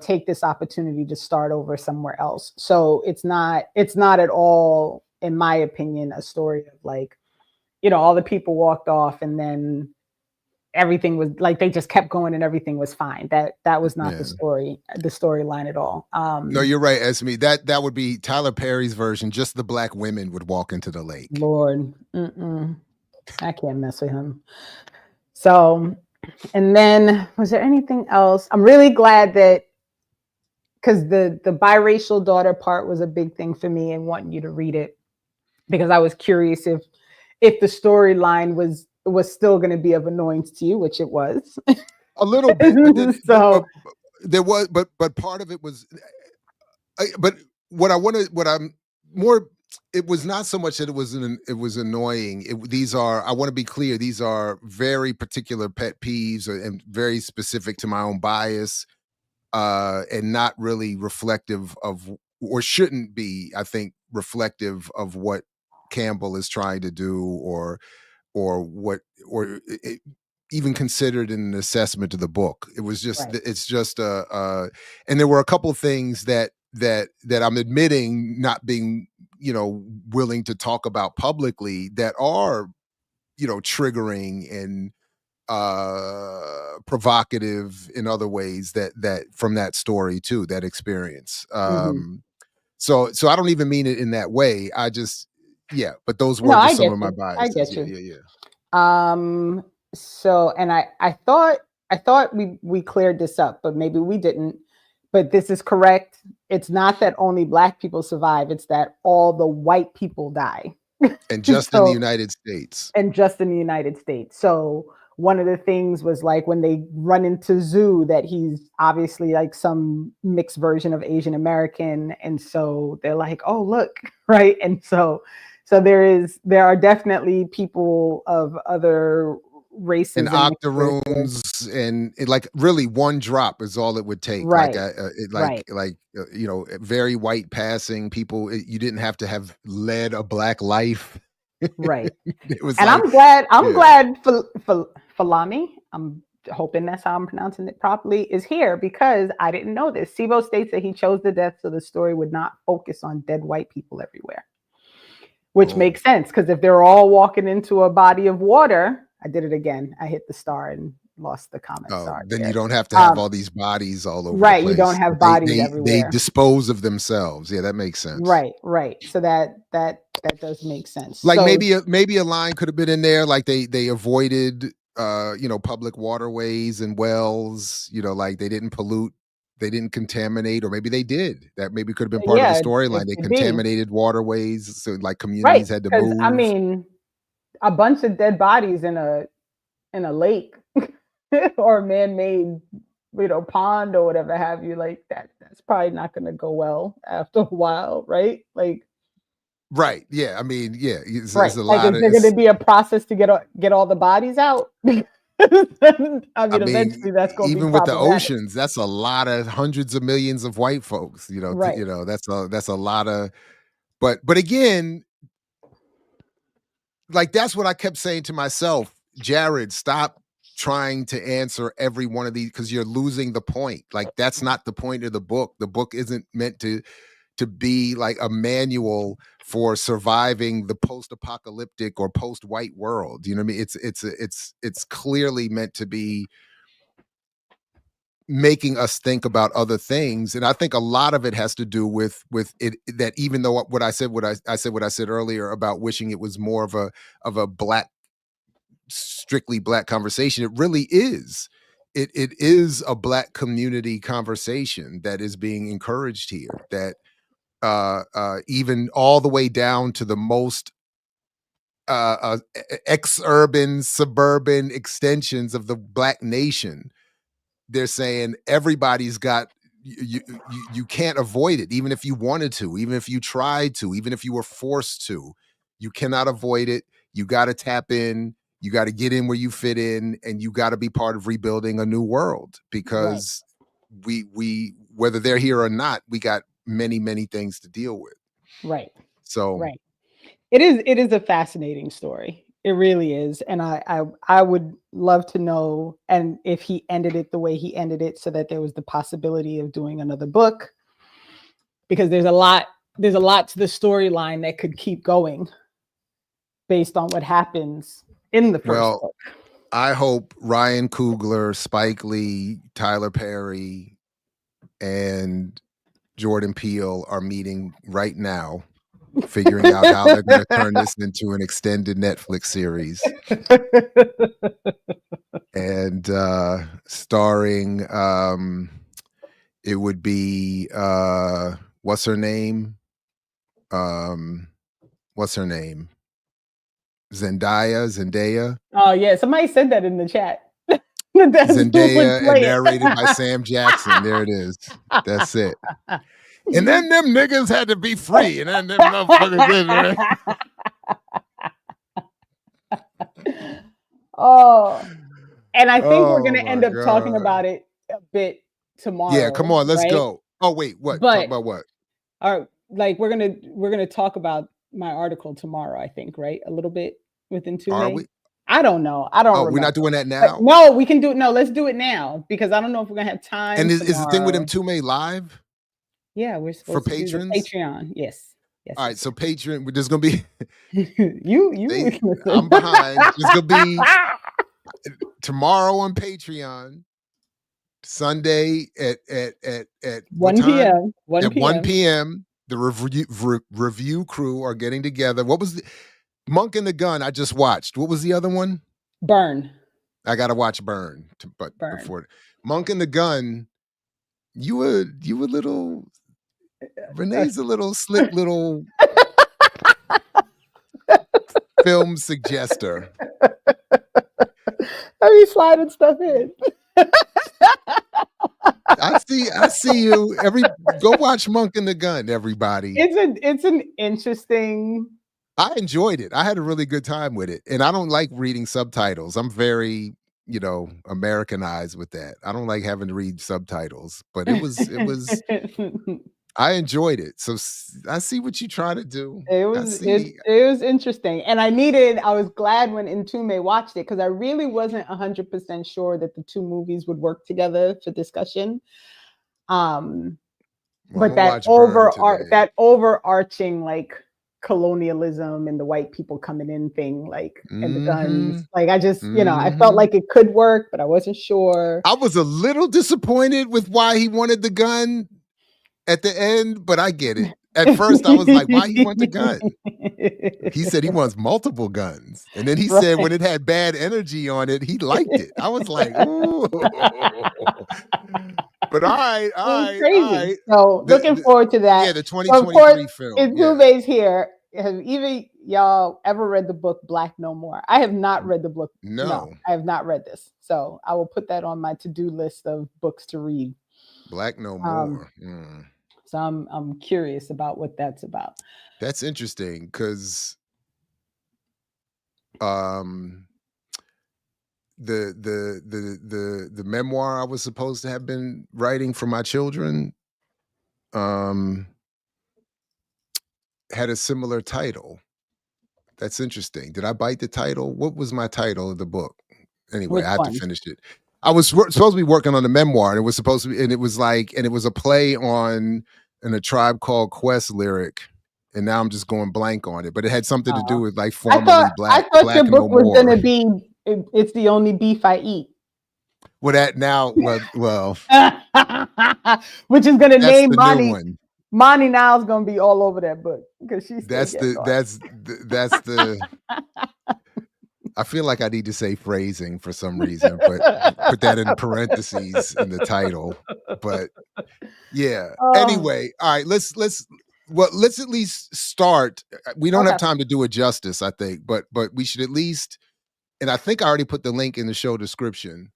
take this opportunity to start over somewhere else. So it's not at all, in my opinion, a story of like, all the people walked off and then everything was like they just kept going and everything was fine. That was not the storyline at all. No, you're right, Esme. That would be Tyler Perry's version. Just the black women would walk into the lake. Lord, I can't mess with him. So, and then was there anything else? I'm really glad that because the biracial daughter part was a big thing for me and wanting you to read it because I was curious if the storyline was still going to be of annoyance to you, which it was a little bit. So there was, but part of it was, but what I'm more, it was not so much that it was annoying. I want to be clear. These are very particular pet peeves and very specific to my own bias, and not really reflective of, or shouldn't be, I think, reflective of what Campbell is trying to do, or even considered in an assessment of the book. It was just, it's just and there were a couple of things that I'm admitting not being, willing to talk about publicly that are, triggering and provocative in other ways that from that story too, that experience. So I don't even mean it in that way. I just, but those were just some of my biases. I get you. So, and I thought we cleared this up, but maybe we didn't. But this is correct. It's not that only Black people survive. It's that all the white people die. And just in the United States. And just in the United States. So one of the things was like when they run into Zoo, that he's obviously like some mixed version of Asian American. And so they're like, oh, look, right. And so there are definitely people of other races and octoroons and like really one drop is all it would take. Right. Like very white passing people. You didn't have to have led a Black life. Right. It was, and like, I'm glad Falami, I'm hoping that's how I'm pronouncing it properly, is here because I didn't know this. Sibo states that he chose the death so the story would not focus on dead white people everywhere. Which makes sense, because if they're all walking into a body of water, I did it again. I hit the star and lost the comment. Sorry. Then you don't have to have all these bodies all over. Right. The place. You don't have bodies everywhere. They dispose of themselves. Yeah, that makes sense. Right. So that does make sense. Like maybe a line could have been in there, like they avoided public waterways and wells, like they didn't pollute. They didn't contaminate, or maybe they did. That maybe could have been part of the storyline. They contaminated waterways, so like communities had to move. I mean, a bunch of dead bodies in a lake or a man-made, pond or whatever have you, like that's probably not going to go well after a while, right? Like, right? Yeah, I mean, yeah, it's right. a like, lot. Is there going to be a process to get all the bodies out? I mean, eventually that's going to be even with the oceans. That's a lot of hundreds of millions of white folks. Right. That's a lot of. But again, like that's what I kept saying to myself, Jared. Stop trying to answer every one of these because you're losing the point. Like that's not the point of the book. The book isn't meant to be like a manual for surviving the post-apocalyptic or post-white world. You know what I mean? It's clearly meant to be making us think about other things. And I think a lot of it has to do with it, that even though what I said earlier about wishing it was more of a strictly Black conversation, it really is. It is a Black community conversation that is being encouraged here, that even all the way down to the most ex-urban, suburban extensions of the Black nation. They're saying everybody's got, you can't avoid it, even if you wanted to, even if you tried to, even if you were forced to. You cannot avoid it. You got to tap in. You got to get in where you fit in, and you got to be part of rebuilding a new world, because we whether they're here or not, we got many, many things to deal with. Right. So right. It is a fascinating story. It really is. And I would love to know, and if he ended it the way he ended it, so that there was the possibility of doing another book, because there's a lot to the storyline that could keep going based on what happens in the first book. I hope Ryan Coogler, Spike Lee, Tyler Perry, and Jordan Peele are meeting right now, figuring out how they're going to turn this into an extended Netflix series. And starring, it would be, what's her name? Zendaya. Oh yeah, somebody said that in the chat. Zendaya, and narrated by Sam Jackson. There it is. That's it. And then them niggas had to be free, and then them motherfuckers did, right? Oh, and I think we're gonna end up talking about it a bit tomorrow. Yeah, come on, let's go. Oh wait, what? Talk about what? All right, like we're gonna talk about my article tomorrow. I think, right? A little bit within 2 days. Are we? I don't know. I don't. We're not doing that now. But no, we can do it. No, let's do it now, because I don't know if we're gonna have time. And is the thing with Mtume live? Yeah, we're supposed for to patrons. Do the Patreon. Yes. All right, so Patreon. There's gonna be you. I'm behind. There's gonna be tomorrow on Patreon. Sunday at 1 p.m. 1 p.m. The review crew are getting together. What was the Monk and the Gun? I just watched. What was the other one? Burn. I gotta watch Burn. Before Monk and the Gun, you were little. Renee's a little slick little film suggester. I be sliding stuff in. I see you. Go watch Monk and the Gun, everybody. It's an interesting. I enjoyed it. I had a really good time with it, and I don't like reading subtitles. I'm very, Americanized with that. I don't like having to read subtitles, but it was. I enjoyed it. So I see what you try to do. It was interesting. And I was glad when Mtume watched it, because I really wasn't 100% sure that the two movies would work together for discussion. But that overarching like colonialism and the white people coming in thing, like, and the guns, like I just, I felt like it could work, but I wasn't sure. I was a little disappointed with why he wanted the gun at the end, but I get it. At first, I was like, why he want the gun? He said he wants multiple guns. And then he said when it had bad energy on it, he liked it. I was like, ooh. But all right. So looking forward to that. Yeah, the 2023 film. Mtume's here. Have either y'all ever read the book Black No More? I have not read the book. No, I have not read this. So I will put that on my to-do list of books to read. Black No More. So I'm curious about what that's about. That's interesting, because the memoir I was supposed to have been writing for my children had a similar title. That's interesting. Did I bite the title? What was my title of the book? Anyway, I had to finish it. I was supposed to be working on the memoir, and it was supposed to be, and it was a play on A Tribe Called Quest lyric, and now I'm just going blank on it. But it had something to do with like formerly black. I thought your book was going to be "It's the Only Beef I Eat." Well, that now, well, which is going to name Monty. Monty now is going to be all over that book, because she's. That's the. I feel like I need to say phrasing for some reason, but put that in parentheses in the title. But yeah. Anyway, all right. Let's Well, let's at least start. We don't have Okay. time to do it justice, I think, but we should at least, and I think I already put the link in the show description.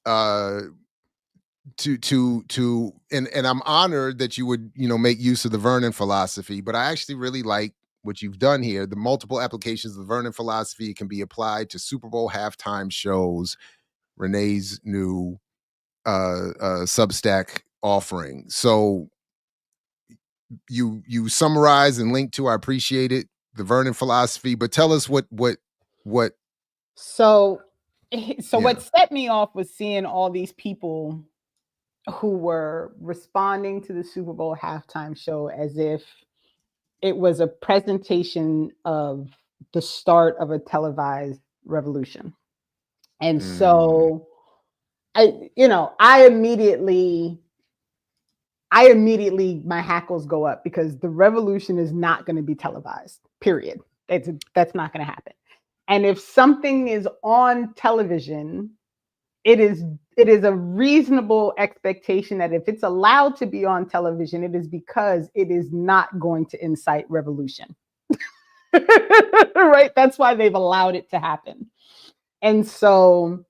And I'm honored that you would, make use of the Vernon philosophy, but I actually really like what you've done here. The multiple applications of the Vernon philosophy can be applied to Super Bowl halftime shows, Renee's new Substack offering. So you summarize and link to, I appreciate it, the Vernon philosophy, but tell us what So Yeah. what set me off was seeing all these people who were responding to the Super Bowl halftime show as if it was a presentation of the start of a televised revolution. And so I immediately my hackles go up, because the revolution is not going to be televised, period. That's not going to happen. And if something is on television, it is a reasonable expectation that if it's allowed to be on television, it is because it is not going to incite revolution. Right? That's why they've allowed it to happen. And so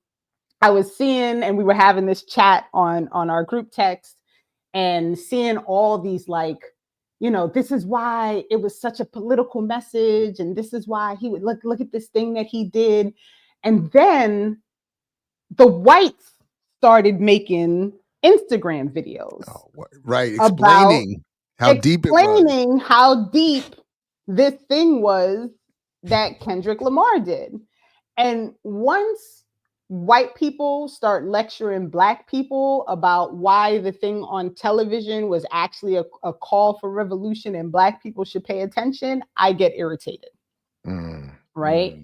I was seeing, and we were having this chat on our group text, and seeing all these, like, this is why it was such a political message, and this is why he would look at this thing that he did. And then the whites started making Instagram videos. Right, explaining how deep it was. Explaining how deep this thing was that Kendrick Lamar did. And once white people start lecturing black people about why the thing on television was actually a call for revolution and black people should pay attention, I get irritated. Right?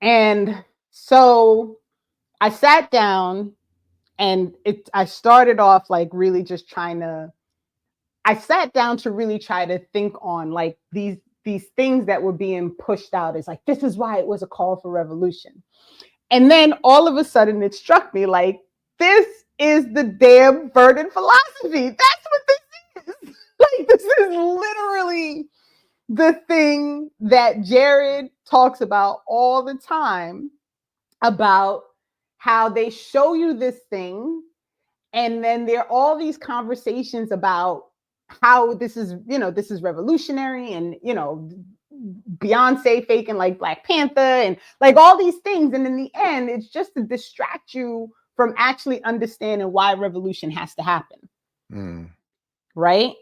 And so I sat down, and I started off like really just I sat down to really try to think on like these things that were being pushed out as like, this is why it was a call for revolution. And then all of a sudden it struck me like, this is the damn Vernon philosophy. That's what this is. Like, this is literally the thing that Jared talks about all the time, about how they show you this thing, and then there are all these conversations about how this is revolutionary, and Beyonce faking like Black Panther and like all these things. And in the end, it's just to distract you from actually understanding why revolution has to happen. Right.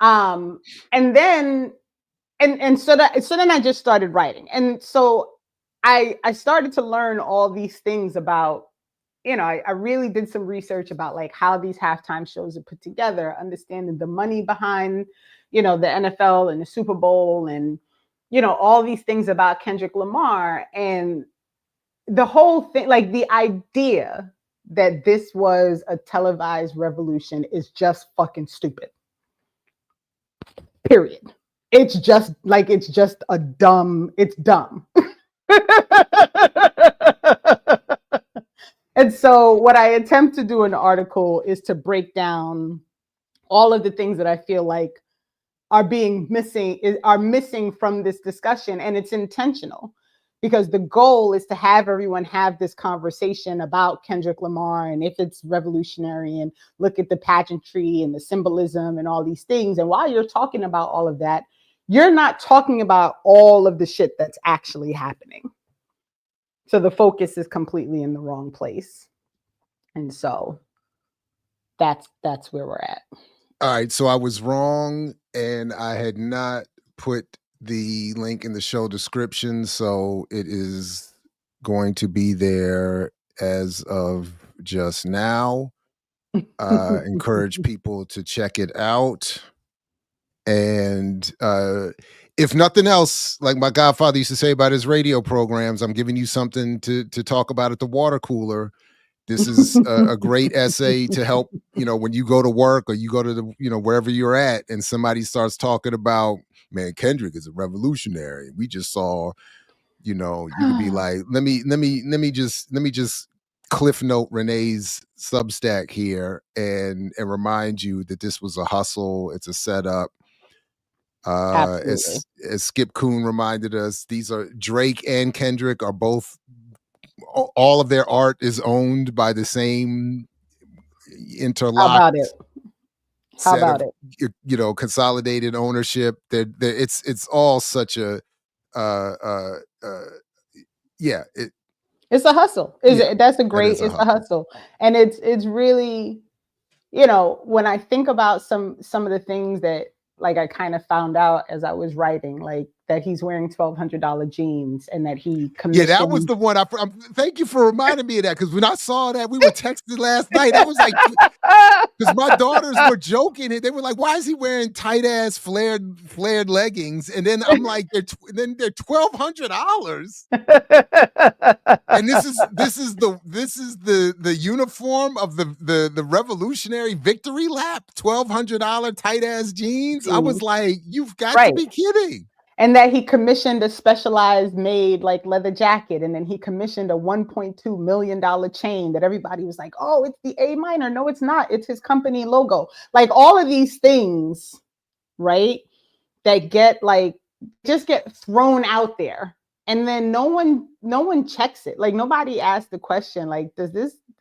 And then so then I just started writing. And so I started to learn all these things about, I really did some research about like how these halftime shows are put together, understanding the money behind, the NFL and the Super Bowl, and, all these things about Kendrick Lamar, and the whole thing, like the idea that this was a televised revolution is just fucking stupid. Period. It's just dumb. And so what I attempt to do in the article is to break down all of the things that I feel like are missing from this discussion. And it's intentional, because the goal is to have everyone have this conversation about Kendrick Lamar and if it's revolutionary, and look at the pageantry and the symbolism and all these things. And while you're talking about all of that, you're not talking about all of the shit that's actually happening. So the focus is completely in the wrong place. And so that's where we're at. All right. So I was wrong, and I had not put the link in the show description. So it is going to be there as of just now. Encourage people to check it out. And if nothing else, like my godfather used to say about his radio programs, I'm giving you something to talk about at the water cooler. This is a great essay to help, when you go to work or you go to the, wherever you're at, and somebody starts talking about, man, Kendrick is a revolutionary. We just saw, you could be like, let me just cliff note Renee's Substack here and remind you that this was a hustle. It's a setup. Absolutely. As Skip Kuhn reminded us, these are Drake and Kendrick are both, all of their art is owned by the same How about interlocked it? How set about of, it? consolidated ownership. It's all such a yeah. It's a hustle. That's a great. It's a hustle, and it's really, when I think about some of the things that, like, I kind of found out as I was writing, like that he's wearing $1,200 jeans and that he commissioned. Yeah, that was the one. Thank you for reminding me of that, because when I saw that, we were texting last night. I was like, because my daughters were joking and they were like, "Why is he wearing tight ass flared leggings?" And then I'm like, they're $1,200. And this is the uniform of the Revolutionary Victory Lap, $1,200 tight ass jeans. I was like, you've got to be kidding. And that he commissioned a specialized made like leather jacket, and then he commissioned a $1.2 million chain that everybody was like, "Oh, it's the A minor." No, it's not. It's his company logo. Like all of these things, right? That just get thrown out there, and then no one checks it. Like nobody asked the question, like,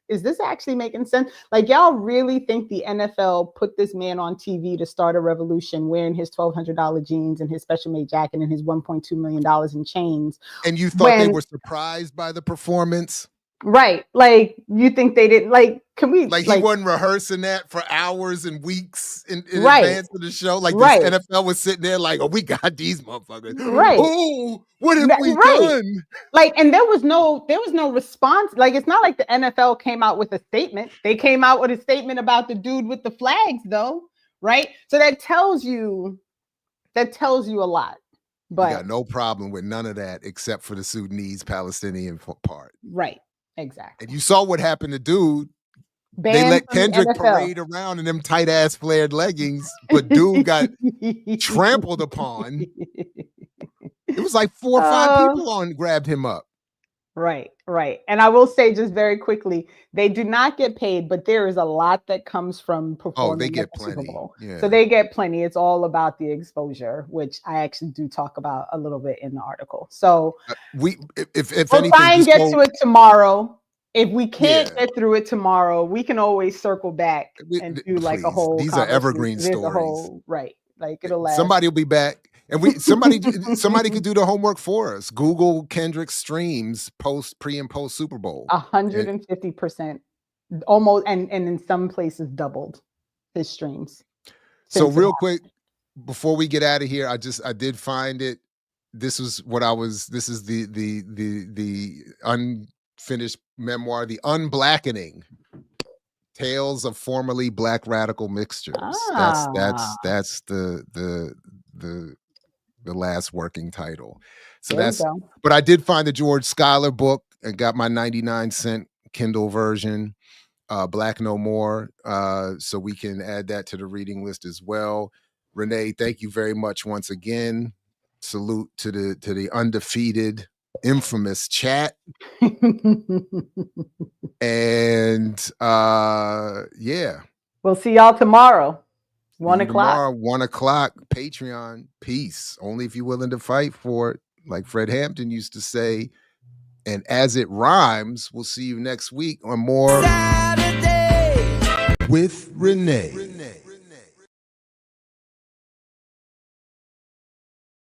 is this actually making sense? Like, y'all really think the NFL put this man on TV to start a revolution wearing his $1,200 jeans and his special made jacket and his $1.2 million in chains? And you thought they were surprised by the performance? Right. Like, you think they didn't, like, can we, like he wasn't rehearsing that for hours and weeks in advance of the show? Like the NFL was sitting there like, "Oh, we got these motherfuckers. Right. Oh, what have we done?" Like, and there was no response. Like, it's not like the NFL came out with a statement. They came out with a statement about the dude with the flags, though, right? So that tells you a lot. But you got no problem with none of that except for the Sudanese Palestinian part. Right. Exactly. And you saw what happened to dude. They let Kendrick parade around in them tight ass flared leggings, but dude got trampled upon. It was like 4 or 5 people grabbed him up. Right. And I will say just very quickly, they do not get paid, but there is a lot that comes from performing. Oh, they get plenty. Super Bowl. Yeah. So they get plenty. It's all about the exposure, which I actually do talk about a little bit in the article. So if we'll anything, try and get to it tomorrow. If we can't get through it tomorrow, we can always circle back and do like a whole. These are evergreen stories, right? Like it'll last. Somebody will be back, and somebody could do the homework for us. Google Kendrick streams pre and post Super Bowl. 150%, almost, and in some places doubled his streams. So real quick, before we get out of here, I did find it. This is the unfinished memoir, The Unblackening: Tales of Formerly Black Radical Mixtures. That's the last working title. So but I did find the George Schuyler book and got my 99-cent Kindle version, Black No More. So we can add that to the reading list as well. Renee, thank you very much once again. Salute to the undefeated, infamous chat. And we'll see y'all tomorrow, 1 o'clock. Tomorrow, 1 o'clock, Patreon. Peace. Only if you're willing to fight for it, like Fred Hampton used to say. And as it rhymes, we'll see you next week on more Saturday with Renee.